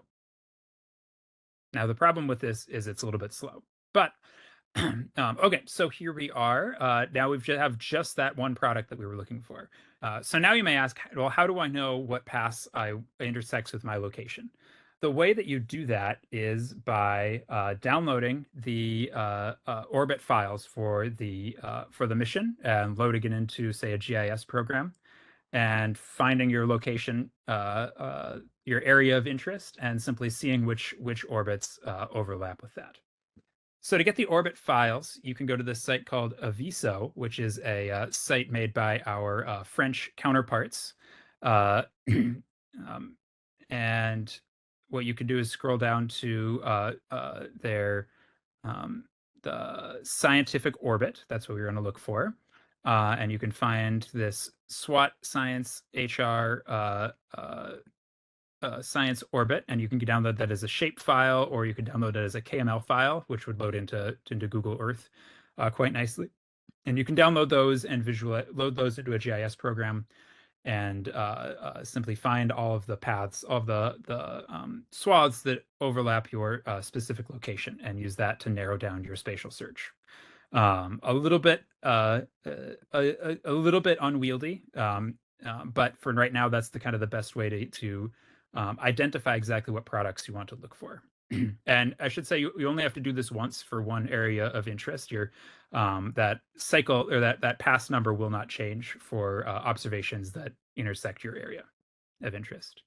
[SPEAKER 2] now the problem with this is it's a little bit slow, but okay, so here we are. Now we have just that one product that we were looking for. So now you may ask, well, how do I know what pass intersects with my location? The way that you do that is by downloading the orbit files for the mission and loading it into, say, a GIS program, and finding your location, your area of interest, and simply seeing which orbits overlap with that. So to get the orbit files, you can go to this site called Aviso, which is a site made by our French counterparts. And what you can do is scroll down to the scientific orbit. That's what we're going to look for. And you can find this SWOT Science HR science orbit, and you can download that as a shape file, or you can download it as a KML file, which would load into Google Earth quite nicely. And you can download those and load those into a GIS program, and simply find all of the paths of the swaths that overlap your specific location, and use that to narrow down your spatial search. A little bit unwieldy. but for right now, that's the kind of the best way to identify exactly what products you want to look for. And I should say you only have to do this once for one area of interest. Your that cycle or that pass number will not change for observations that intersect your area of interest.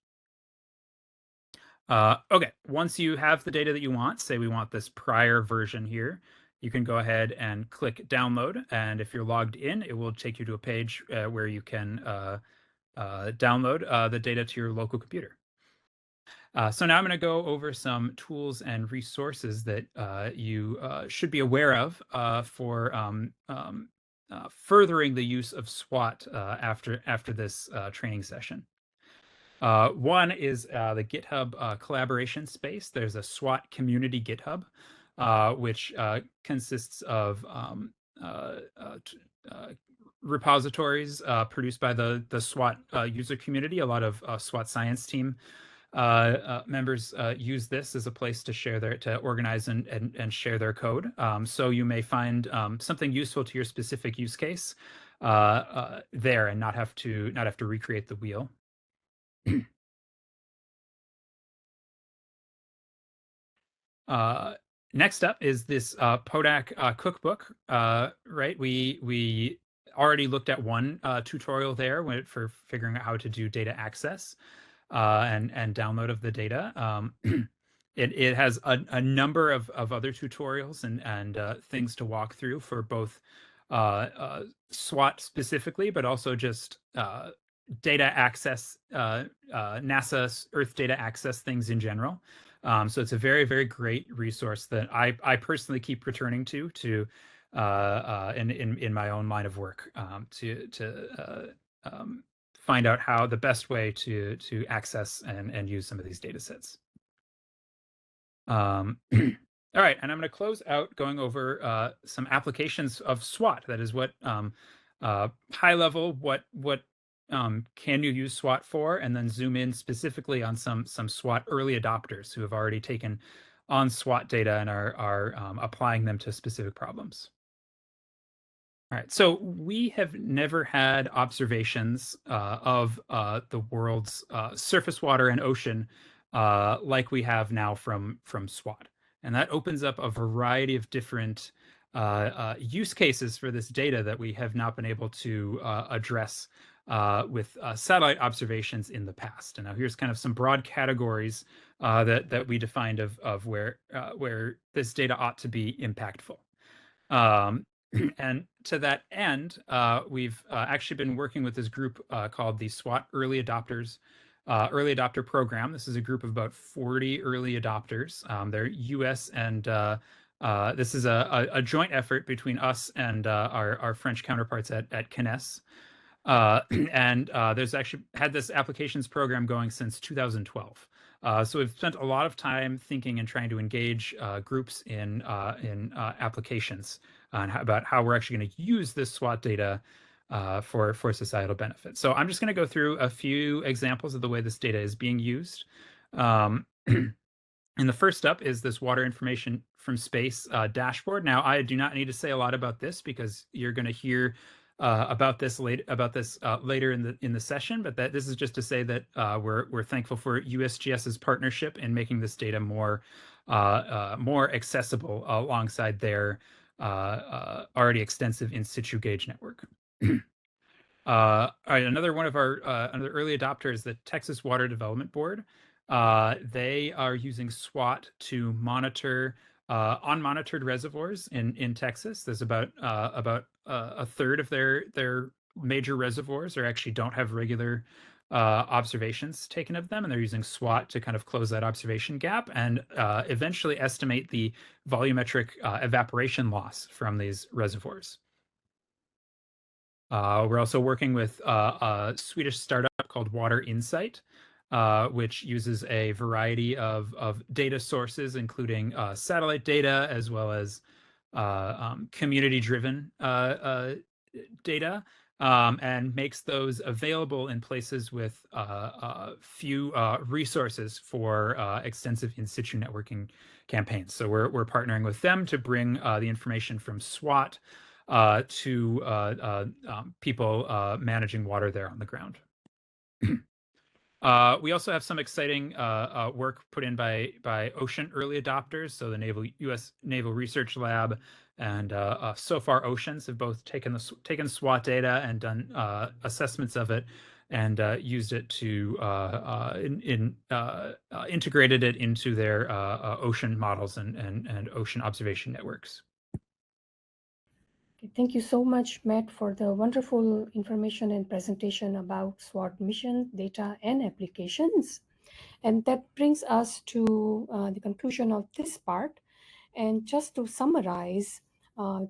[SPEAKER 2] Okay, once you have the data that you want, say we want this prior version here, you can go ahead and click download. And if you're logged in, it will take you to a page where you can download the data to your local computer. So now I'm going to go over some tools and resources that you should be aware of for furthering the use of SWOT after this training session. One is the GitHub collaboration space. There's a SWOT community GitHub, which consists of repositories produced by the SWOT user community. A lot of SWOT science team members use this as a place to share to organize and share their code. So you may find something useful to your specific use case there and not have to recreate the wheel. Next up is this PODAC cookbook, right? We already looked at one tutorial there for figuring out how to do data access and download of the data. It has a number of other tutorials and things to walk through for both SWOT specifically, but also just data access, NASA Earth data access things in general. So it's a very, very great resource that I personally keep returning to in my own line of work to find out how the best way to access and use some of these data sets. All right, and I'm going to close out going over some applications of SWOT. That is what high level, what can you use SWOT for, and then zoom in specifically on some SWOT early adopters who have already taken on SWOT data and are applying them to specific problems. All right, so we have never had observations of the world's surface water and ocean like we have now from SWOT. And that opens up a variety of different use cases for this data that we have not been able to address with satellite observations in the past. And now here's kind of some broad categories that we defined of where this data ought to be impactful. And to that end, we've actually been working with this group called the SWOT Early Adopters Early Adopter Program. This is a group of about 40 early adopters. They're US and this is a joint effort between us and our French counterparts at CNES. And there's actually had this applications program going since 2012. So we've spent a lot of time thinking and trying to engage groups in applications about how we're actually going to use this SWOT data for societal benefit. So I'm just going to go through a few examples of the way this data is being used. And the first up is this water information from space dashboard. Now, I do not need to say a lot about this because you're going to hear about this later in the session. But this is just to say that we're thankful for USGS's partnership in making this data more accessible alongside their already extensive in situ gauge network. All right, another one of our another early adopters, the Texas Water Development Board. They are using SWOT to monitor unmonitored reservoirs in Texas. There's about a third of their major reservoirs actually don't have regular observations taken of them, and they're using SWOT to kind of close that observation gap and eventually estimate the volumetric evaporation loss from these reservoirs. We're also working with a Swedish startup called Water Insight, which uses a variety of data sources, including satellite data as well as community-driven data, and makes those available in places with few resources for extensive in situ networking campaigns. So we're partnering with them to bring the information from SWOT to people managing water there on the ground. We also have some exciting work put in by ocean early adopters. So the U.S. Naval Research Lab and so far Oceans have both taken SWOT data and done assessments of it and used it to integrated it into their ocean models and ocean observation networks.
[SPEAKER 1] Okay, thank you so much, Matt, for the wonderful information and presentation about SWOT mission, data, and applications. And that brings us to the conclusion of this part. And just to summarize,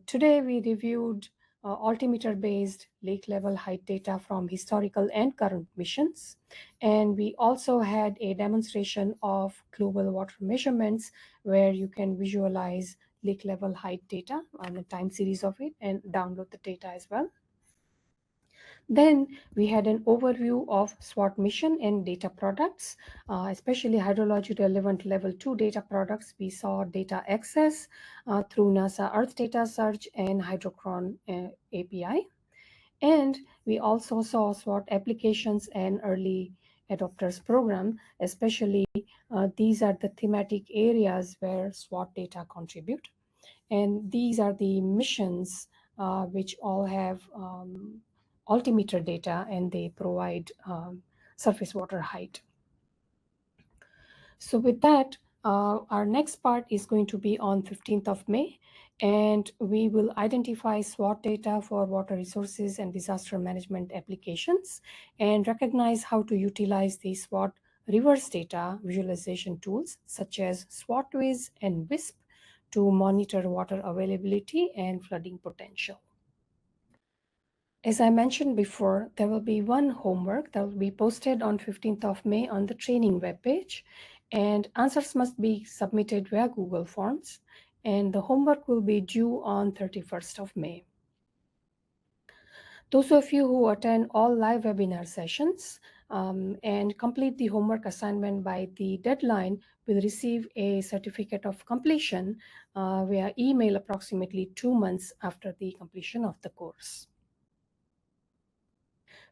[SPEAKER 1] today we reviewed altimeter-based lake level height data from historical and current missions. And we also had a demonstration of global water measurements where you can visualize lake level height data on the time series of it and download the data as well. Then we had an overview of SWOT mission and data products, especially hydrology relevant level 2 data products. We saw data access through NASA Earth Data Search and Hydrochron API. And we also saw SWOT applications and early adopters program, especially these are the thematic areas where SWOT data contribute. And these are the missions which all have altimeter data, and they provide surface water height. So with that, our next part is going to be on 15th of May, and we will identify SWOT data for water resources and disaster management applications and recognize how to utilize the SWOT reverse data visualization tools such as SWOT-Wiz and WISP to monitor water availability and flooding potential. As I mentioned before, there will be one homework that will be posted on 15th of May on the training webpage, and answers must be submitted via Google Forms, and the homework will be due on 31st of May. Those of you who attend all live webinar sessions and complete the homework assignment by the deadline will receive a certificate of completion via email approximately 2 months after the completion of the course.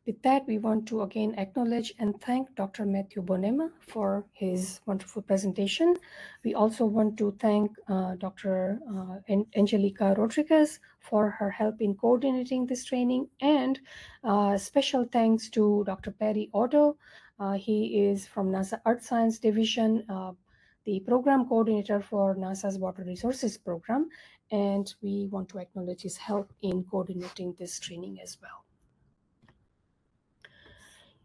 [SPEAKER 1] With that, we want to again acknowledge and thank Dr. Matthew Bonnema for his wonderful presentation. We also want to thank Dr. Angelica Rodriguez for her help in coordinating this training, and special thanks to Dr. Perry Otto. He is from NASA Earth Science Division, the program coordinator for NASA's Water Resources Program, and we want to acknowledge his help in coordinating this training as well.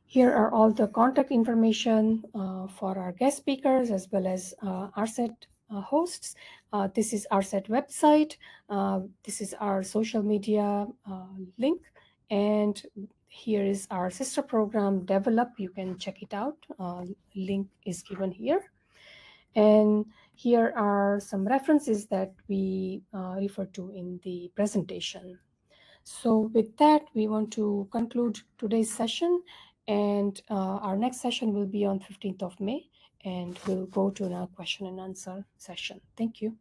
[SPEAKER 1] Here are all the contact information for our guest speakers as well as ARSET hosts. This is ARSET website. This is our social media link. And here is our sister program, Develop. You can check it out. Link is given here. And here are some references that we refer to in the presentation. So with that, we want to conclude today's session, and our next session will be on 15th of May, and we'll go to our question and answer session. Thank you.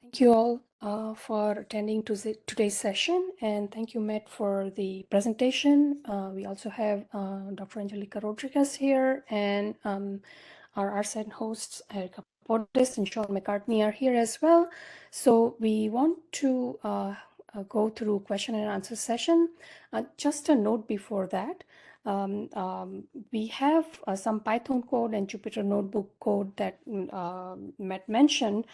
[SPEAKER 1] Thank you all for attending to today's session, and thank you, Matt, for the presentation. We also have Dr. Angelica Rodriguez here, and our ARSET hosts, Erika Podest and McCartney are here as well. So we want to go through question and answer session. Just a note before that, we have some Python code and Jupyter Notebook code that Matt mentioned.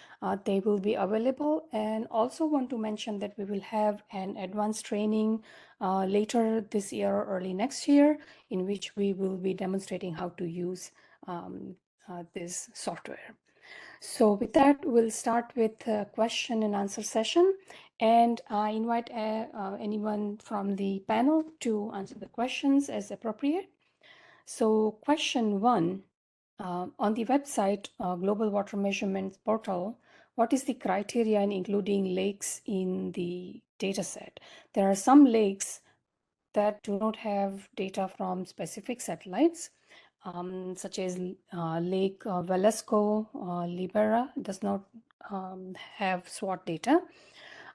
[SPEAKER 1] They will be available, and also want to mention that we will have an advanced training later this year or early next year, in which we will be demonstrating how to use this software. So with that, we'll start with a question and answer session, and I invite anyone from the panel to answer the questions as appropriate. So question 1, on the website Global Water Measurements Portal, what is the criteria in including lakes in the dataset? There are some lakes that do not have data from specific satellites, such as Lake Velasco, Libera does not have SWOT data.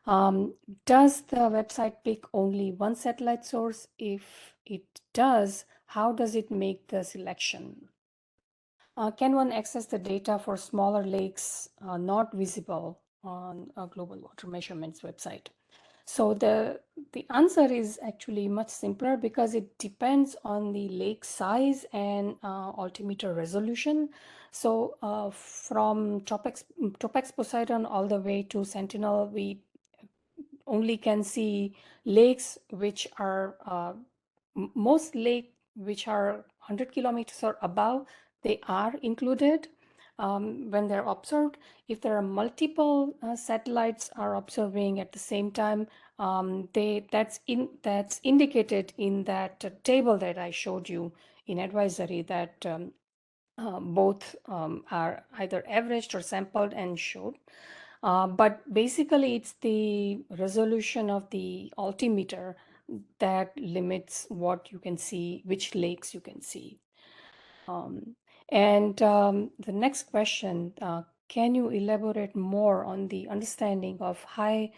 [SPEAKER 1] Um, does the website pick only one satellite source? If it does, how does it make the selection? Can one access the data for smaller lakes not visible on a global water measurements website? So the answer is actually much simpler because it depends on the lake size and altimeter resolution. So from Topex Poseidon all the way to Sentinel, we only can see lakes which are most lake which are 100 kilometers or above, they are included when they're observed. If there are multiple satellites are observing at the same time, that's indicated in that table that I showed you in advisory, that both are either averaged or sampled and showed. But basically, it's the resolution of the altimeter that limits what you can see, which lakes you can see. The next question, can you elaborate more on the understanding of high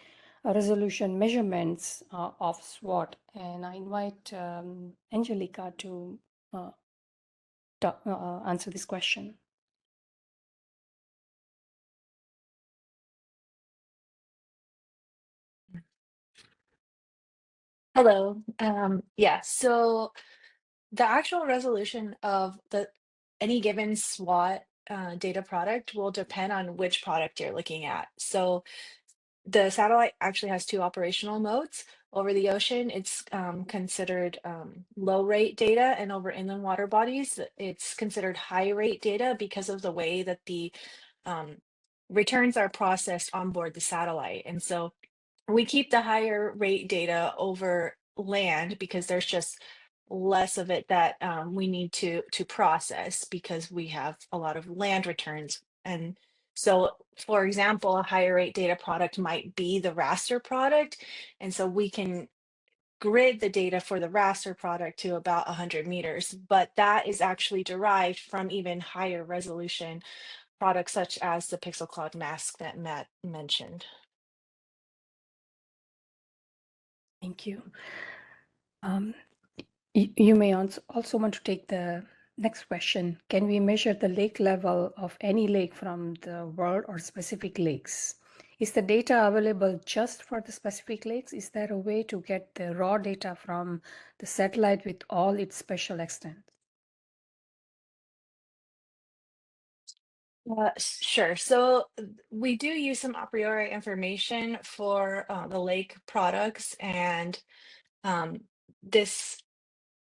[SPEAKER 1] resolution measurements of SWOT? And I invite Angelica to answer this question.
[SPEAKER 3] Hello. Yeah, so the actual resolution of the any given SWOT data product will depend on which product you're looking at. So the satellite actually has two operational modes. Over the ocean, it's considered low rate data, and over inland water bodies, it's considered high rate data because of the way that the um, returns are processed on board the satellite. And so we keep the higher rate data over land because there's just less of it that we need to process because we have a lot of land returns. And so, for example, a higher rate data product might be the raster product. And so we can grid the data for the raster product to about 100 meters, but that is actually derived from even higher resolution products such as the pixel cloud mask that Matt mentioned.
[SPEAKER 1] Thank you. You may also want to take the next question. Can we measure the lake level of any lake from the world or specific lakes? Is the data available just for the specific lakes? Is there a way to get the raw data from the satellite with all its special extent?
[SPEAKER 3] Sure. So we do use some a priori information for the lake products, and um, this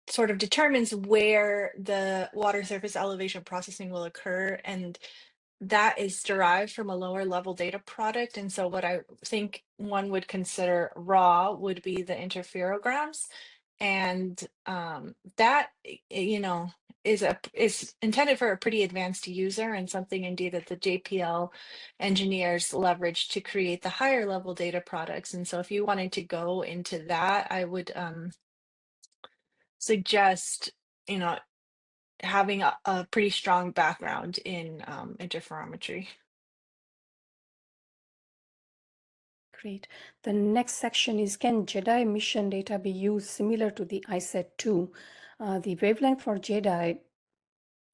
[SPEAKER 3] sort of determines where the water surface elevation processing will occur, and that is derived from a lower level data product. And so what I think one would consider raw would be the interferograms. And that, you know, is intended for a pretty advanced user, and something indeed that the JPL engineers leverage to create the higher level data products. And so if you wanted to go into that, I would suggest, you know, having a pretty strong background in interferometry.
[SPEAKER 1] Great. The next section is, can JEDI mission data be used similar to the ISET-2? The wavelength for JEDI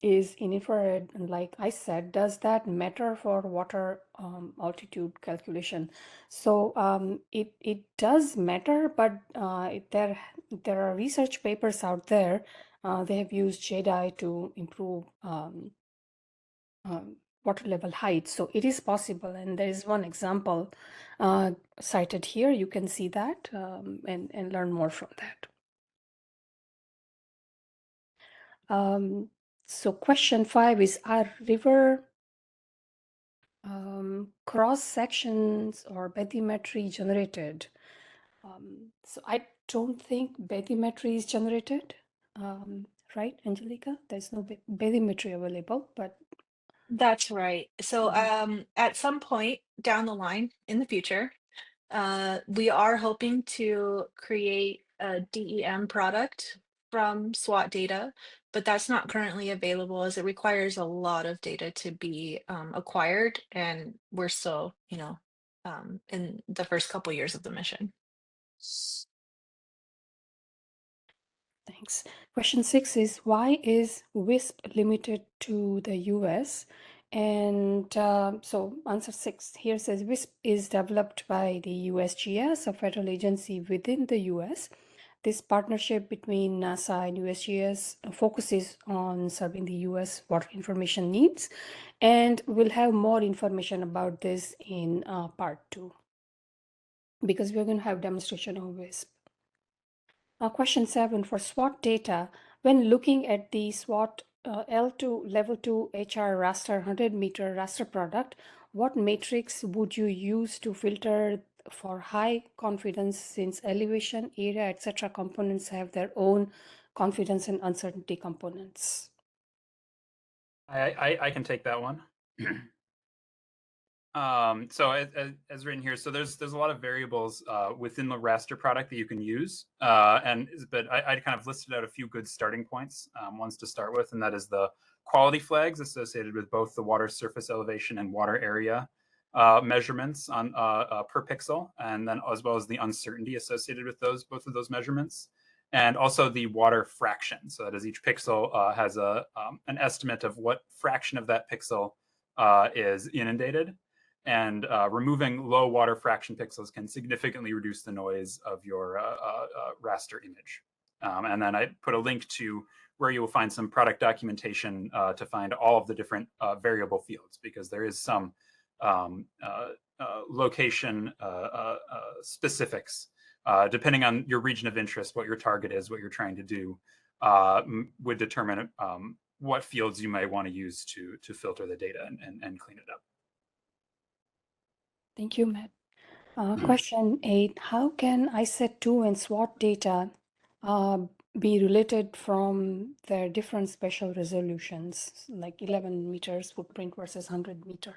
[SPEAKER 1] is in infrared, and like I said, does that matter for water altitude calculation? So it does matter, but there are research papers out there. They have used JEDI to improve water level height. So it is possible, and there is one example cited here. You can see that and learn more from that. So question 5 is, are river cross sections or bathymetry generated? So I don't think bathymetry is generated, right, Angelica? There's no bathymetry available, but
[SPEAKER 3] That's right. So
[SPEAKER 1] mhm.
[SPEAKER 3] at some point down the line in the future, we are hoping to create a DEM product from SWOT data, but that's not currently available as it requires a lot of data to be acquired, and we're still, in the first couple years of the mission.
[SPEAKER 1] Thanks. Question 6 is, why is WISP limited to the US? And so answer 6 here says WISP is developed by the USGS, a federal agency within the US. This partnership between NASA and USGS focuses on serving the US water information needs, and we'll have more information about this in part 2, because we're going to have demonstration of WISP. Question 7, for SWOT data, when looking at the SWOT L2 level 2 HR raster 100 meter raster product, what matrix would you use to filter for high confidence, since elevation, area, etc. components have their own confidence and uncertainty components?
[SPEAKER 2] I can take that one. So as written here, so there's a lot of variables within the raster product that you can use, but I kind of listed out a few good starting points, ones to start with, and that is the quality flags associated with both the water surface elevation and water area measurements on per pixel, and then as well as the uncertainty associated with both of those measurements, and also the water fraction. So that is, each pixel has an estimate of what fraction of that pixel is inundated. And removing low water fraction pixels can significantly reduce the noise of your raster image. And then I put a link to where you will find some product documentation to find all of the different variable fields, because there is some location specifics depending on your region of interest, what your target is, what you're trying to do, would determine what fields you might want to use to filter the data and clean it up.
[SPEAKER 1] Thank you, Matt. Question 8, how can ARSET2 and SWOT data be related from their different spatial resolutions, like 11 meters footprint versus 100 meter?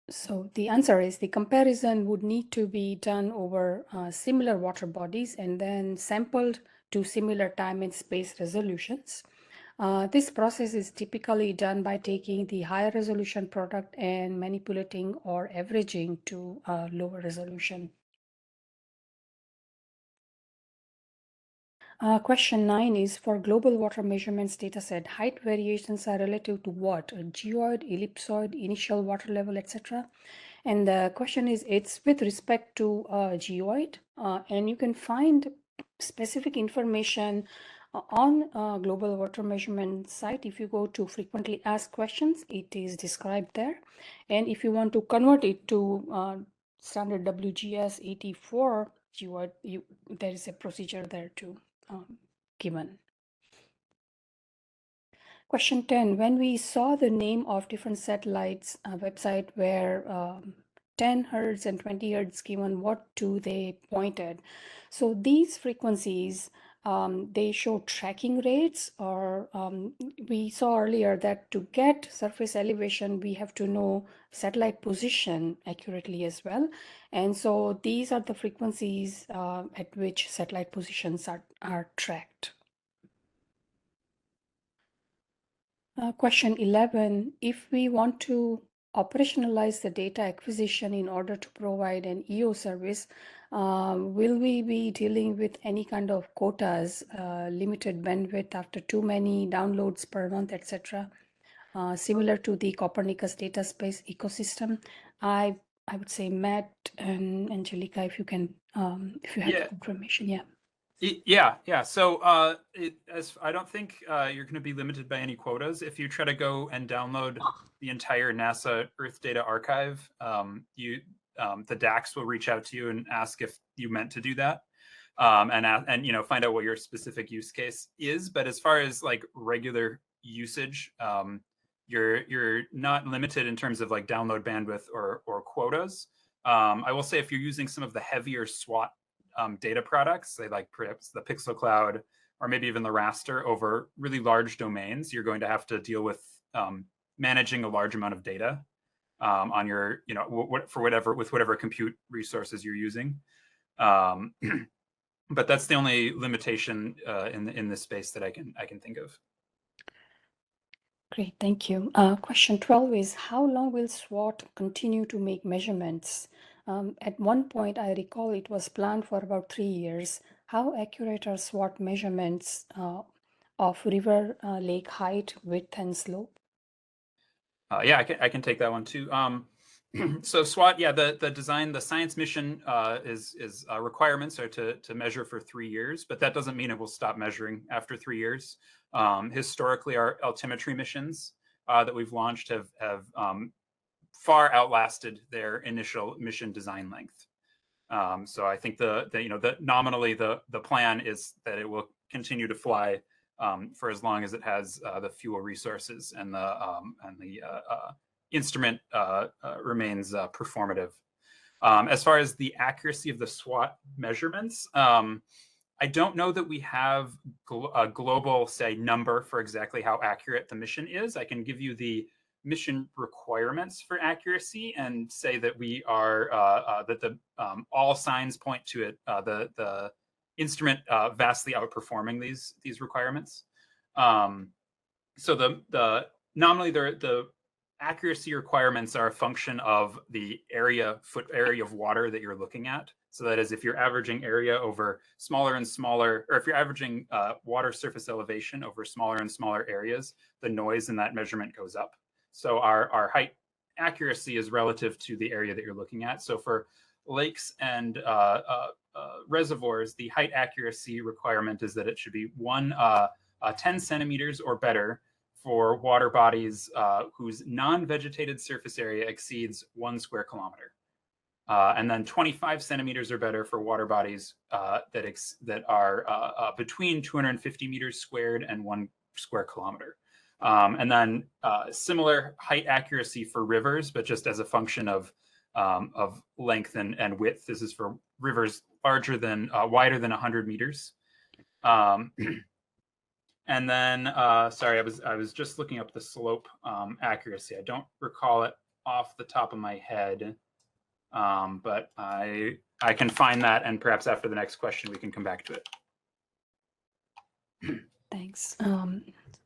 [SPEAKER 1] So the answer is the comparison would need to be done over similar water bodies and then sampled to similar time and space resolutions. This process is typically done by taking the higher resolution product and manipulating or averaging to a lower resolution. Question 9 is, for global water measurements dataset, height variations are relative to what? A geoid, ellipsoid, initial water level, etc. And the question is, it's with respect to geoid, and you can find specific information on global water measurement site. If you go to frequently asked questions, it is described there. And if you want to convert it to standard WGS 84 geoid, there is a procedure there too given. Question 10, when we saw the name of different satellites website where 10 hertz and 20 hertz given, what do they point at? So these frequencies, they show tracking rates, or we saw earlier that to get surface elevation, we have to know satellite position accurately as well. And so these are the frequencies at which satellite positions are tracked. Question 11, if we want to operationalize the data acquisition in order to provide an EO service, will we be dealing with any kind of quotas, limited bandwidth after too many downloads per month, etc., similar to the Copernicus data space ecosystem? I would say Matt and Angelica, if you can, if you have information, yeah.
[SPEAKER 2] Yeah. So I don't think you're going to be limited by any quotas. If you try to go and download the entire NASA Earth Data Archive, the DACs will reach out to you and ask if you meant to do that, and find out what your specific use case is. But as far as like regular usage, you're not limited in terms of like download bandwidth or quotas. I will say, if you're using some of the heavier SWOT data products, say like perhaps the Pixel Cloud or maybe even the raster over really large domains, you're going to have to deal with managing a large amount of data on your, with whatever compute resources you're using. But that's the only limitation in this space that I can think of.
[SPEAKER 1] Great, thank you. Question 12 is, how long will SWOT continue to make measurements? At one point, I recall it was planned for about 3 years. How accurate are SWOT measurements of river, lake height, width, and slope?
[SPEAKER 2] Yeah, I can take that one too. So SWOT, yeah, the design, the science mission is requirements are to measure for 3 years, but that doesn't mean it will stop measuring after 3 years. Historically, our altimetry missions that we've launched have far outlasted their initial mission design length. So I think nominally the plan is that it will continue to fly for as long as it has the fuel resources and the instrument remains performative. As far as the accuracy of the SWOT measurements, I don't know that we have a global, say, number for exactly how accurate the mission is. I can give you the mission requirements for accuracy and say that we are that the all signs point to it, the instrument vastly outperforming these requirements. So the nominally the accuracy requirements are a function of the foot area of water that you're looking at. So that is, if you're averaging area over smaller and smaller, or if you're averaging water surface elevation over smaller and smaller areas, the noise in that measurement goes up. So our height accuracy is relative to the area that you're looking at. So for lakes and reservoirs, the height accuracy requirement is that it should be 10 centimeters or better for water bodies whose non-vegetated surface area exceeds 1 square kilometer. And then 25 centimeters or better for water bodies that are between 250 meters squared and 1 square kilometer. And then similar height accuracy for rivers, but just as a function of length and width. This is for rivers wider than 100 meters. And then, sorry, I was just looking up the slope accuracy. I don't recall it off the top of my head, but I can find that, and perhaps after the next question we can come back to it.
[SPEAKER 1] Thanks.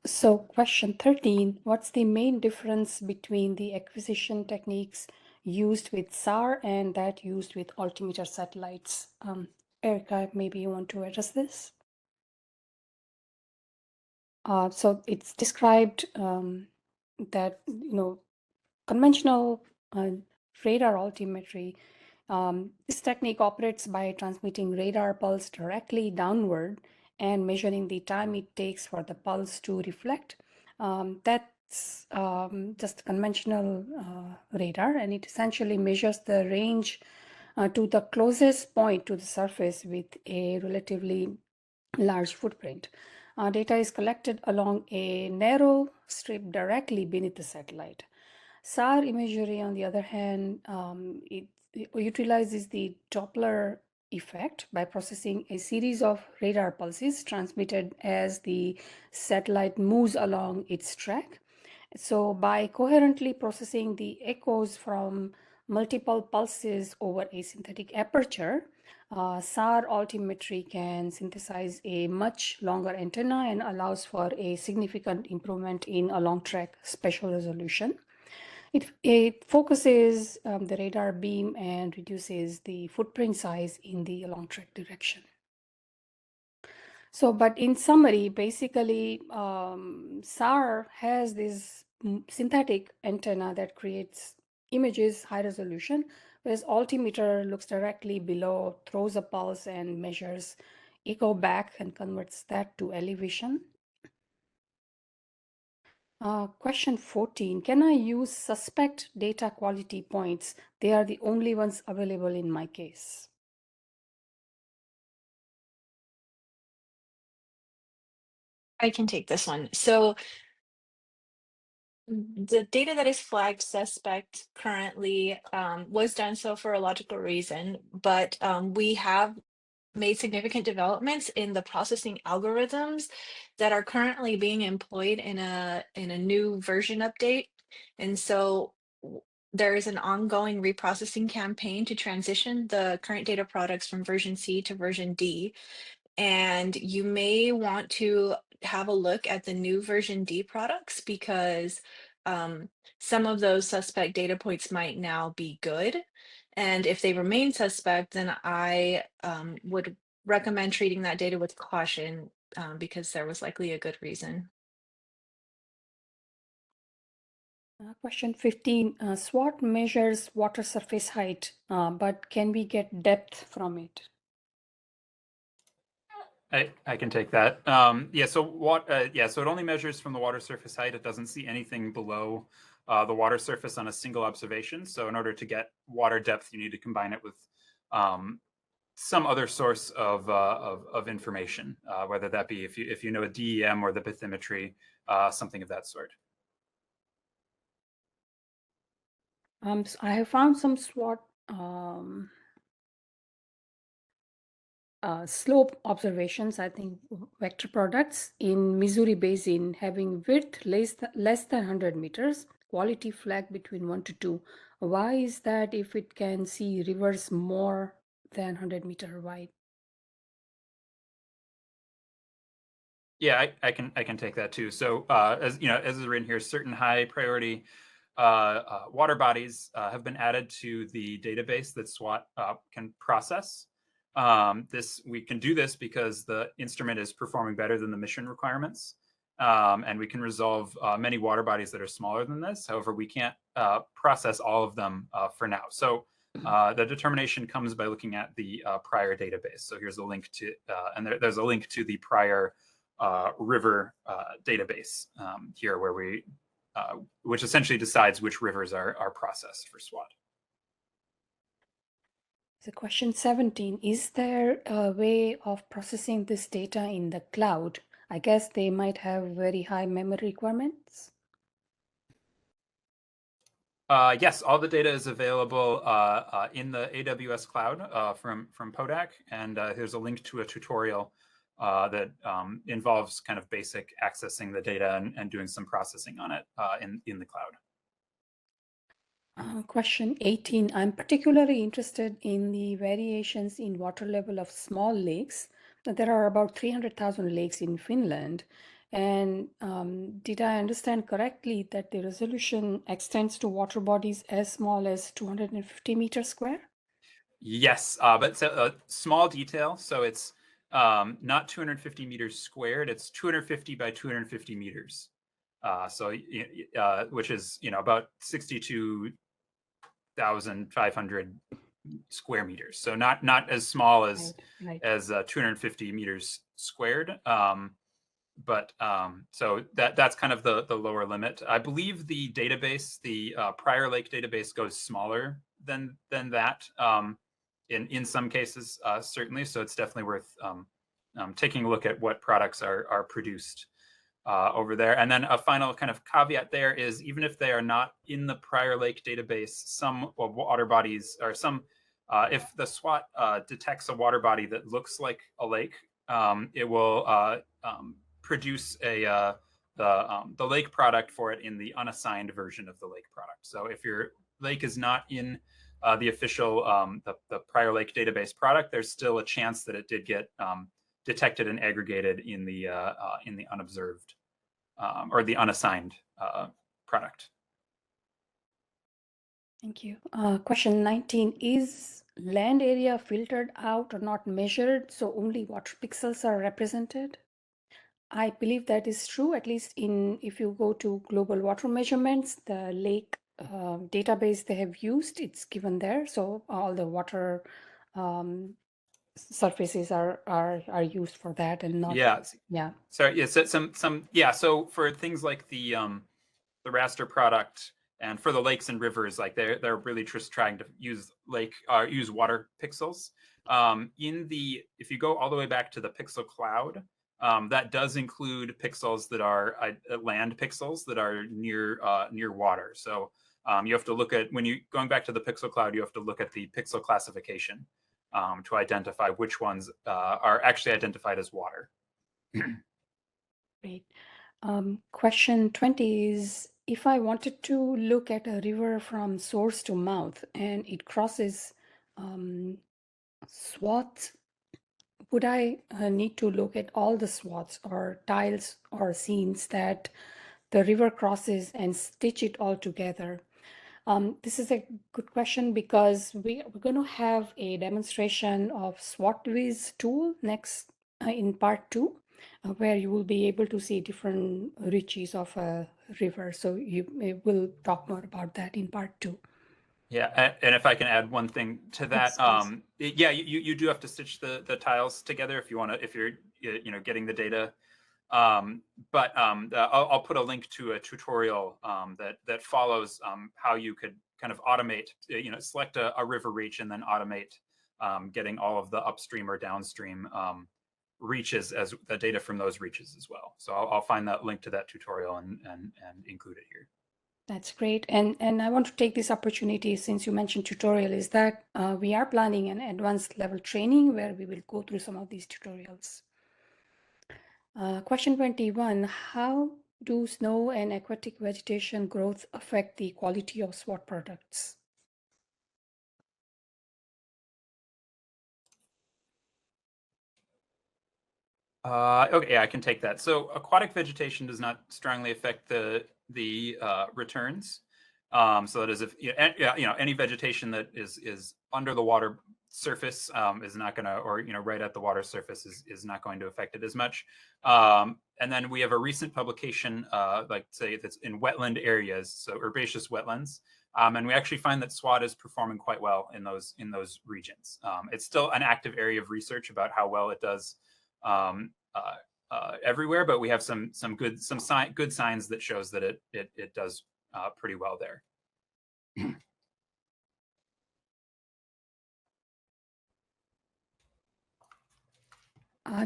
[SPEAKER 1] So question 13, what's the main difference between the acquisition techniques used with SAR and that used with altimeter satellites? Erika, maybe you want to address this? So it's described that, conventional radar altimetry, this technique operates by transmitting radar pulse directly downward and measuring the time it takes for the pulse to reflect. That's just conventional radar, and it essentially measures the range to the closest point to the surface with a relatively large footprint. Data is collected along a narrow strip directly beneath the satellite. SAR imagery, on the other hand, it utilizes the Doppler effect by processing a series of radar pulses transmitted as the satellite moves along its track. So by coherently processing the echoes from multiple pulses over a synthetic aperture, SAR altimetry can synthesize a much longer antenna and allows for a significant improvement in along track spatial resolution. It focuses the radar beam and reduces the footprint size in the along track direction. So, but in summary, basically, SAR has this synthetic antenna that creates images high resolution, whereas altimeter looks directly below, throws a pulse and measures echo back and converts that to elevation. Question 14, can I use suspect data quality points? They are the only ones available in my case.
[SPEAKER 3] I can take this one. So the data that is flagged suspect currently was done so for a logical reason, but we have made significant developments in the processing algorithms that are currently being employed in a new version update. And so there is an ongoing reprocessing campaign to transition the current data products from version C to version D. And you may want to have a look at the new version D products because some of those suspect data points might now be good. And if they remain suspect, then I would recommend treating that data with caution because there was likely a good reason.
[SPEAKER 1] Question 15. SWOT measures water surface height, but can we get depth from it?
[SPEAKER 2] I can take that. Yeah, so so it only measures from the water surface height. It doesn't see anything below the water surface on a single observation. So in order to get water depth, you need to combine it with some other source of information, whether that be if you know a DEM or the bathymetry, something of that sort.
[SPEAKER 1] So I have found some SWOT slope observations, I think vector products in Missouri Basin having width less than 100 meters, quality flag between 1 to 2. Why is that if it can see rivers more than 100-meter wide?
[SPEAKER 2] Yeah, I can take that too. So as you know, as is written here, certain high priority water bodies have been added to the database that SWOT can process. We can do this because the instrument is performing better than the mission requirements, and we can resolve many water bodies that are smaller than this. However, we can't process all of them for now. So the determination comes by looking at the prior database. So here's a link to, and there's a link to the prior river database here, where which essentially decides which rivers are processed for SWOT.
[SPEAKER 1] So question 17, is there a way of processing this data in the cloud? I guess they might have very high memory requirements.
[SPEAKER 2] Yes, all the data is available in the AWS cloud from Podak, and there's a link to a tutorial that involves kind of basic accessing the data and doing some processing on it in the cloud.
[SPEAKER 1] Question 18. I'm particularly interested in the variations in water level of small lakes. There are about 300,000 lakes in Finland. And did I understand correctly that the resolution extends to water bodies as small as 250 meters square?
[SPEAKER 2] Yes, but it's a small detail. So it's not 250 meters squared. It's 250 by 250 meters. Which is about 62,500 square meters. So not as small as
[SPEAKER 1] Right.
[SPEAKER 2] as 250 meters squared. So that's kind of the lower limit. I believe the database, the prior lake database, goes smaller than that. In some cases, certainly. So it's definitely worth taking a look at what products are produced over there. And then a final kind of caveat there is, even if they are not in the prior lake database, some water bodies or some, if the SWOT detects a water body that looks like a lake, it will produce the lake product for it in the unassigned version of the lake product. So if your lake is not in the official the prior lake database product, there's still a chance that it did get detected and aggregated in the unobserved or the unassigned product.
[SPEAKER 1] Thank you. Question 19, is land area filtered out or not measured, so only water pixels are represented? I believe that is true, at least if you go to global water measurements, the lake database they have used, it's given there. So all the water surfaces are used for that and not.
[SPEAKER 2] Yeah.
[SPEAKER 1] Yeah.
[SPEAKER 2] Sorry. Yeah. So So for things like the raster product and for the lakes and rivers, like they're really just trying to use water pixels. If you go all the way back to the pixel cloud, that does include pixels that are land pixels that are near water. So you have to look at, when you going back to the pixel cloud, you have to look at the pixel classification to identify which ones are actually identified as water.
[SPEAKER 1] Great. Question 20 is, if I wanted to look at a river from source to mouth and it crosses SWOT, would I need to look at all the SWOTs or tiles or scenes that the river crosses and stitch it all together? This is a good question because we're going to have a demonstration of SWOT Viz tool next in part 2, where you will be able to see different reaches of a river. So we'll talk more about that in part 2.
[SPEAKER 2] Yeah, and if I can add one thing to that,
[SPEAKER 1] Yes,
[SPEAKER 2] yeah, you do have to stitch the tiles together if you want to, if you're getting the data. But I'll put a link to a tutorial that follows how you could kind of automate, select a river reach and then automate getting all of the upstream or downstream reaches as the data from those reaches as well. So I'll find that link to that tutorial and include it here.
[SPEAKER 1] That's great. And I want to take this opportunity, since you mentioned tutorial, is that we are planning an advanced level training where we will go through some of these tutorials. Question 21, how do snow and aquatic vegetation growth affect the quality of SWOT products?
[SPEAKER 2] Okay, yeah, I can take that. So aquatic vegetation does not strongly affect the returns. So that is if any vegetation that is under the water surface is not going to, or right at the water surface is not going to affect it as much. And then we have a recent publication, like say that's in wetland areas, so herbaceous wetlands, and we actually find that SWOT is performing quite well in those regions. It's still an active area of research about how well it does everywhere, but we have some good signs that shows that it does pretty well there.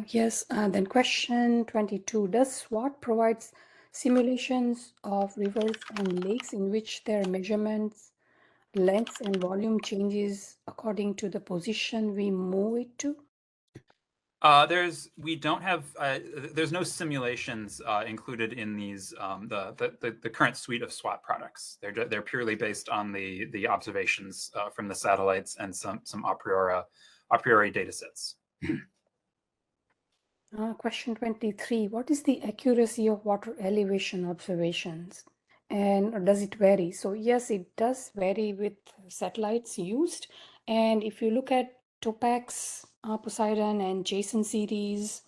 [SPEAKER 1] Yes, then question 22, does SWOT provides simulations of rivers and lakes in which their measurements, lengths and volume changes according to the position we move it to?
[SPEAKER 2] We don't have there's no simulations included in these the current suite of SWOT products. They're purely based on the observations from the satellites and some a priori data sets.
[SPEAKER 1] Question 23, what is the accuracy of water elevation observations and does it vary? So yes, it does vary with satellites used, and if you look at Topax, Poseidon and JSON series,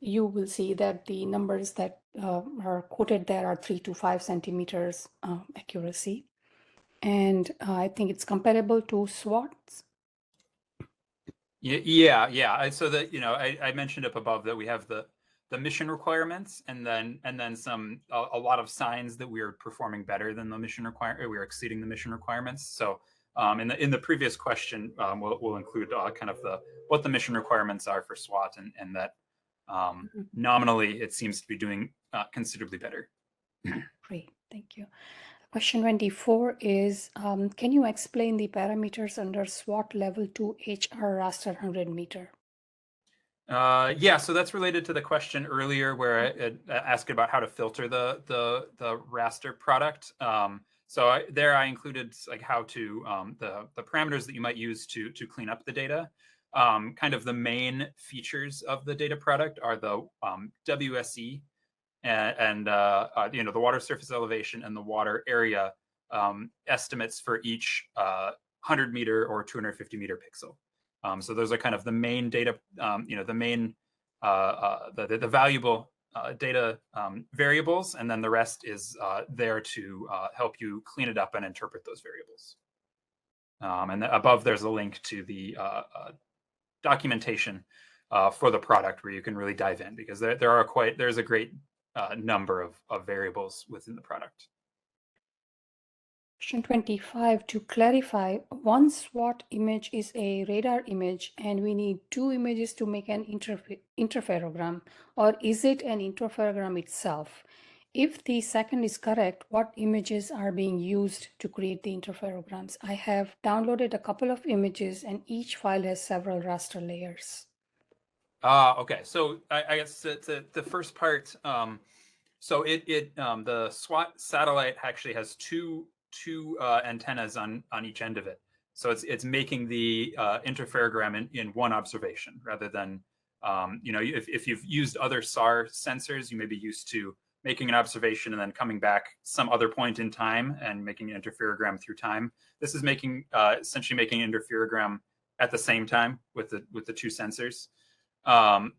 [SPEAKER 1] you will see that the numbers that are quoted there are 3 to 5 centimeters accuracy, and I think it's comparable to SWOTs.
[SPEAKER 2] Yeah. So that I mentioned up above that we have the mission requirements and then a lot of signs that we are performing better than the mission requirement. We are exceeding the mission requirements. So in the previous question, we'll include kind of what the mission requirements are for SWOT and that nominally it seems to be doing considerably better.
[SPEAKER 1] Great, thank you. Question 24 is, can you explain the parameters under SWOT level 2 HR raster 100 meter?
[SPEAKER 2] Yeah, so that's related to the question earlier where I asked about how to filter the raster product. So I included like how to the parameters that you might use to clean up the data. Kind of the main features of the data product are the WSE and the water surface elevation and the water area estimates for each 100 meter or 250 meter pixel. So those are kind of the main data, the main the valuable data variables, and then the rest is there to help you clean it up and interpret those variables. And above there's a link to the documentation for the product where you can really dive in, because there's a great number of variables within the product.
[SPEAKER 1] Question 25, to clarify, one SWOT image is a radar image and we need 2 images to make an interferogram, or is it an interferogram itself? If the second is correct, what images are being used to create the interferograms? I have downloaded a couple of images and each file has several raster layers.
[SPEAKER 2] Okay, so I guess the first part, so the SWOT satellite actually has two antennas on each end of it. So it's making the interferogram in one observation rather than, if you've used other SAR sensors, you may be used to making an observation and then coming back some other point in time and making an interferogram through time. This is essentially making an interferogram at the same time with the two sensors. But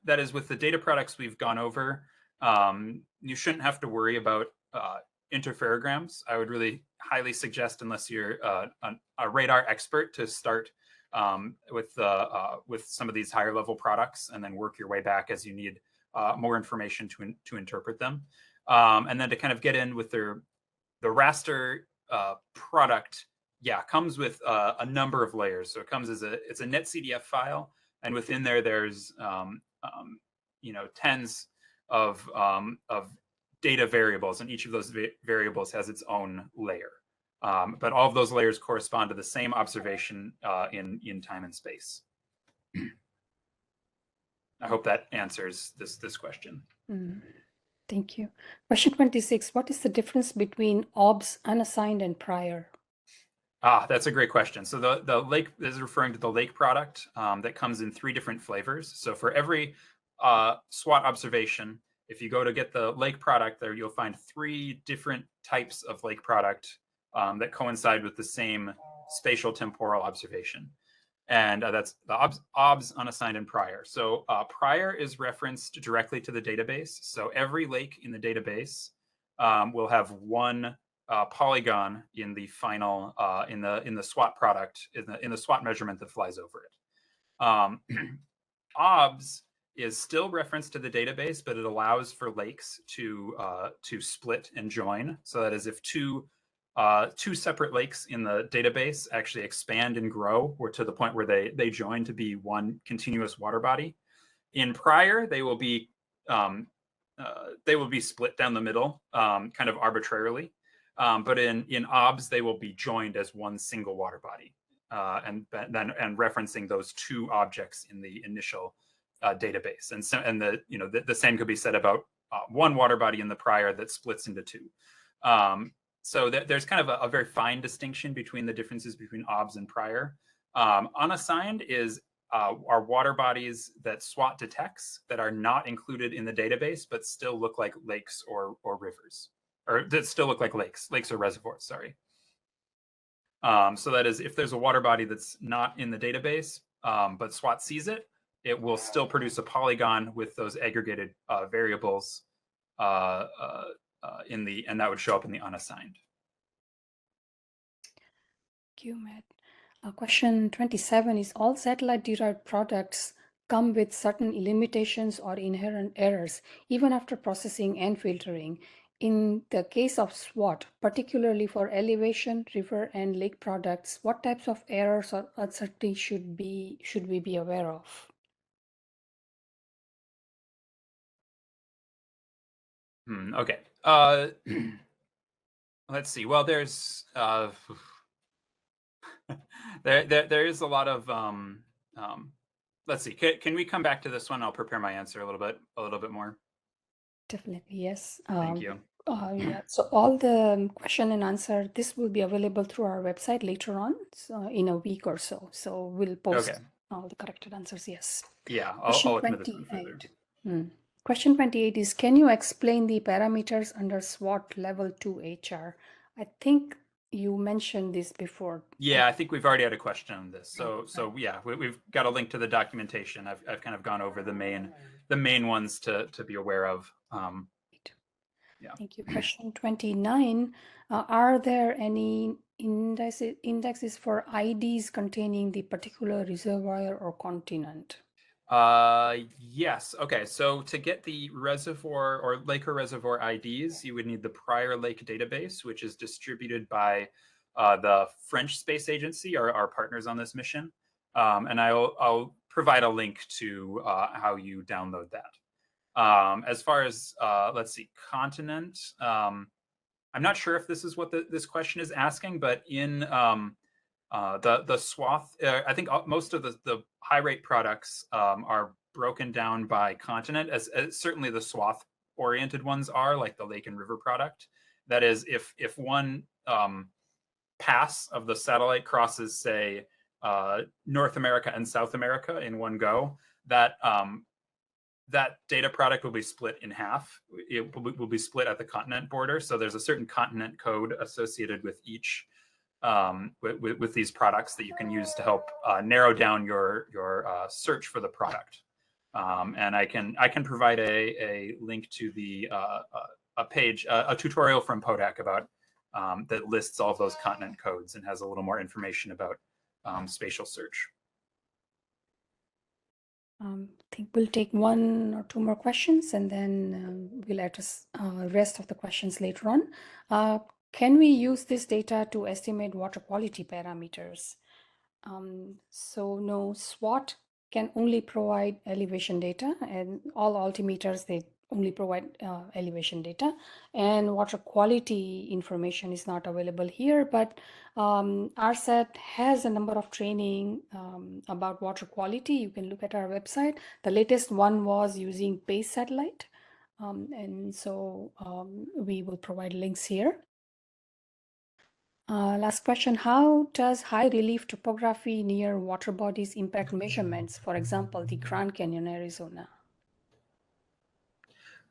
[SPEAKER 2] that is with the data products we've gone over. You shouldn't have to worry about interferograms. I would really highly suggest, unless you're a radar expert, to start with some of these higher level products and then work your way back as you need more information to interpret them. And then to kind of get in with the raster product, comes with a number of layers. So it comes as it's a netcdf file, and within there's tens of data variables, and each of those variables has its own layer. But all of those layers correspond to the same observation in time and space. I hope that answers this question.
[SPEAKER 1] Thank you. Question 26. What is the difference between OBS, unassigned, and prior?
[SPEAKER 2] That's a great question. So the lake is referring to the lake product that comes in 3 different flavors. So for every SWOT observation, if you go to get the lake product there, you'll find 3 different types of lake product that coincide with the same spatial temporal observation. And that's the OBS, unassigned, and prior. So prior is referenced directly to the database. So every lake in the database will have one polygon in the final in the SWOT product, in the SWOT measurement that flies over it. OBS is still referenced to the database, but it allows for lakes to split and join. So that is, if two separate lakes in the database actually expand and grow, or to the point where they join to be one continuous water body. In prior, they will be split down the middle, kind of arbitrarily. But in OBS, they will be joined as one single water body, and referencing those 2 objects in the initial database. And the same could be said about one water body in the prior that splits into 2. So there's kind of a very fine distinction between the differences between OBS and prior. Unassigned are water bodies that SWOT detects that are not included in the database, but still look like lakes or rivers, or that still look like lakes or reservoirs, sorry. So that is, if there's a water body that's not in the database, but SWOT sees it, it will still produce a polygon with those aggregated variables and that would show up in the unassigned.
[SPEAKER 1] Thank you, Matt. Question 27 is, all satellite-derived products come with certain limitations or inherent errors, even after processing and filtering. In the case of SWOT, particularly for elevation, river, and lake products, what types of errors or uncertainty should we be aware of?
[SPEAKER 2] Okay. Let's see. Well, there's there is a lot of let's see. Can we come back to this one? I'll prepare my answer a little bit more.
[SPEAKER 1] Definitely, yes.
[SPEAKER 2] Thank you.
[SPEAKER 1] Yeah. So all the question and answer, this will be available through our website later on, so in a week or so. So we'll post all the corrected answers. Yes.
[SPEAKER 2] Yeah, I'll look into this one further.
[SPEAKER 1] Question 28 is, can you explain the parameters under SWOT level 2 HR? I think you mentioned this before.
[SPEAKER 2] Yeah, I think we've already had a question on this. So yeah, we've got a link to the documentation. I've kind of gone over the main ones to be aware of. Yeah.
[SPEAKER 1] Thank you. Question 29. Are there any indexes for IDs containing the particular reservoir or continent?
[SPEAKER 2] Yes. Okay. So to get the reservoir or lake or reservoir IDs, you would need the prior lake database, which is distributed by the French Space Agency, our partners on this mission. And I'll provide a link to how you download that. As far as, let's see, continent, I'm not sure if this is what this question is asking, but in the swath, I think most of the high rate products are broken down by continent, as certainly the swath oriented ones are, like the lake and river product. That is, if one pass of the satellite crosses, say, North America and South America in one go, that that data product will be split in half. It will be split at the continent border. So there's a certain continent code associated with each with these products that you can use to help narrow down your search for the product. And I can provide a link to the a page, a tutorial from Podest about that lists all of those continent codes and has a little more information about spatial search.
[SPEAKER 1] I think we'll take 1 or 2 more questions, and then we'll address rest of the questions later on. Can we use this data to estimate water quality parameters? So no, SWOT can only provide elevation data, and all altimeters, they only provide elevation data, and water quality information is not available here. But ARSET has a number of training about water quality. You can look at our website. The latest one was using PACE satellite, and so we will provide links here. Last question, how does high relief topography near water bodies impact measurements? For example, the Grand Canyon, Arizona.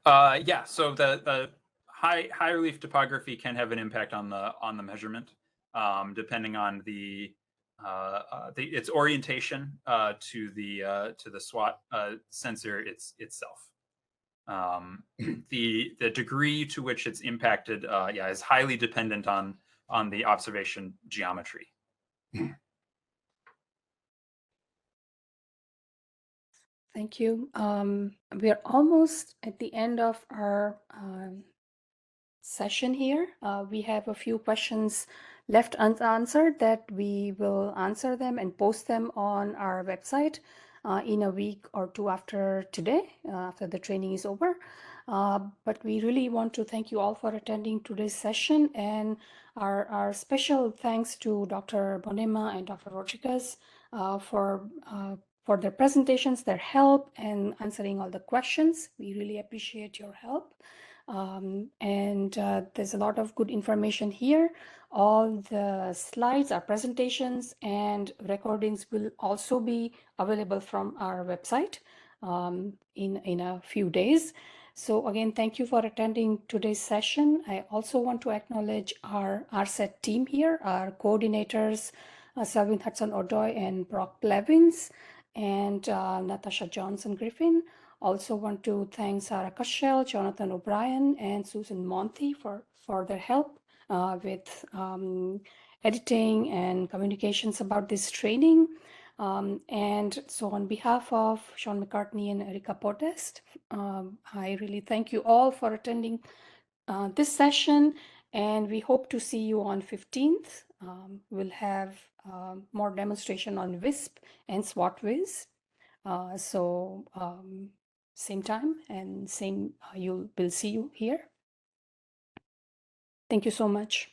[SPEAKER 2] Yeah, so the high relief topography can have an impact on the measurement, depending on its orientation to the SWOT sensor itself. The degree to which it's impacted, yeah, is highly dependent on the observation geometry.
[SPEAKER 1] Thank you. We are almost at the end of our session here. We have a few questions left unanswered that we will answer them and post them on our website in a week or 2 after today, after the training is over. But we really want to thank you all for attending today's session, and our special thanks to Dr. Bonnema and Dr. Rodriguez for their presentations, their help, and answering all the questions. We really appreciate your help. And there's a lot of good information here. All the slides, our presentations, and recordings will also be available from our website in a few days. So again, thank you for attending today's session. I also want to acknowledge our ARSET team here, our coordinators, Selvin Hudson-Odoi and Brock Blevins, and Natasha Johnson-Griffin. Also want to thank Sarah Cushell, Jonathan O'Brien, and Susan Monty for their help with editing and communications about this training. And so on behalf of Sean McCartney and Erika Podest, I really thank you all for attending this session, and we hope to see you on 15th. We'll have more demonstration on WISP and SWOT Wiz. So same time and same, we'll see you here. Thank you so much.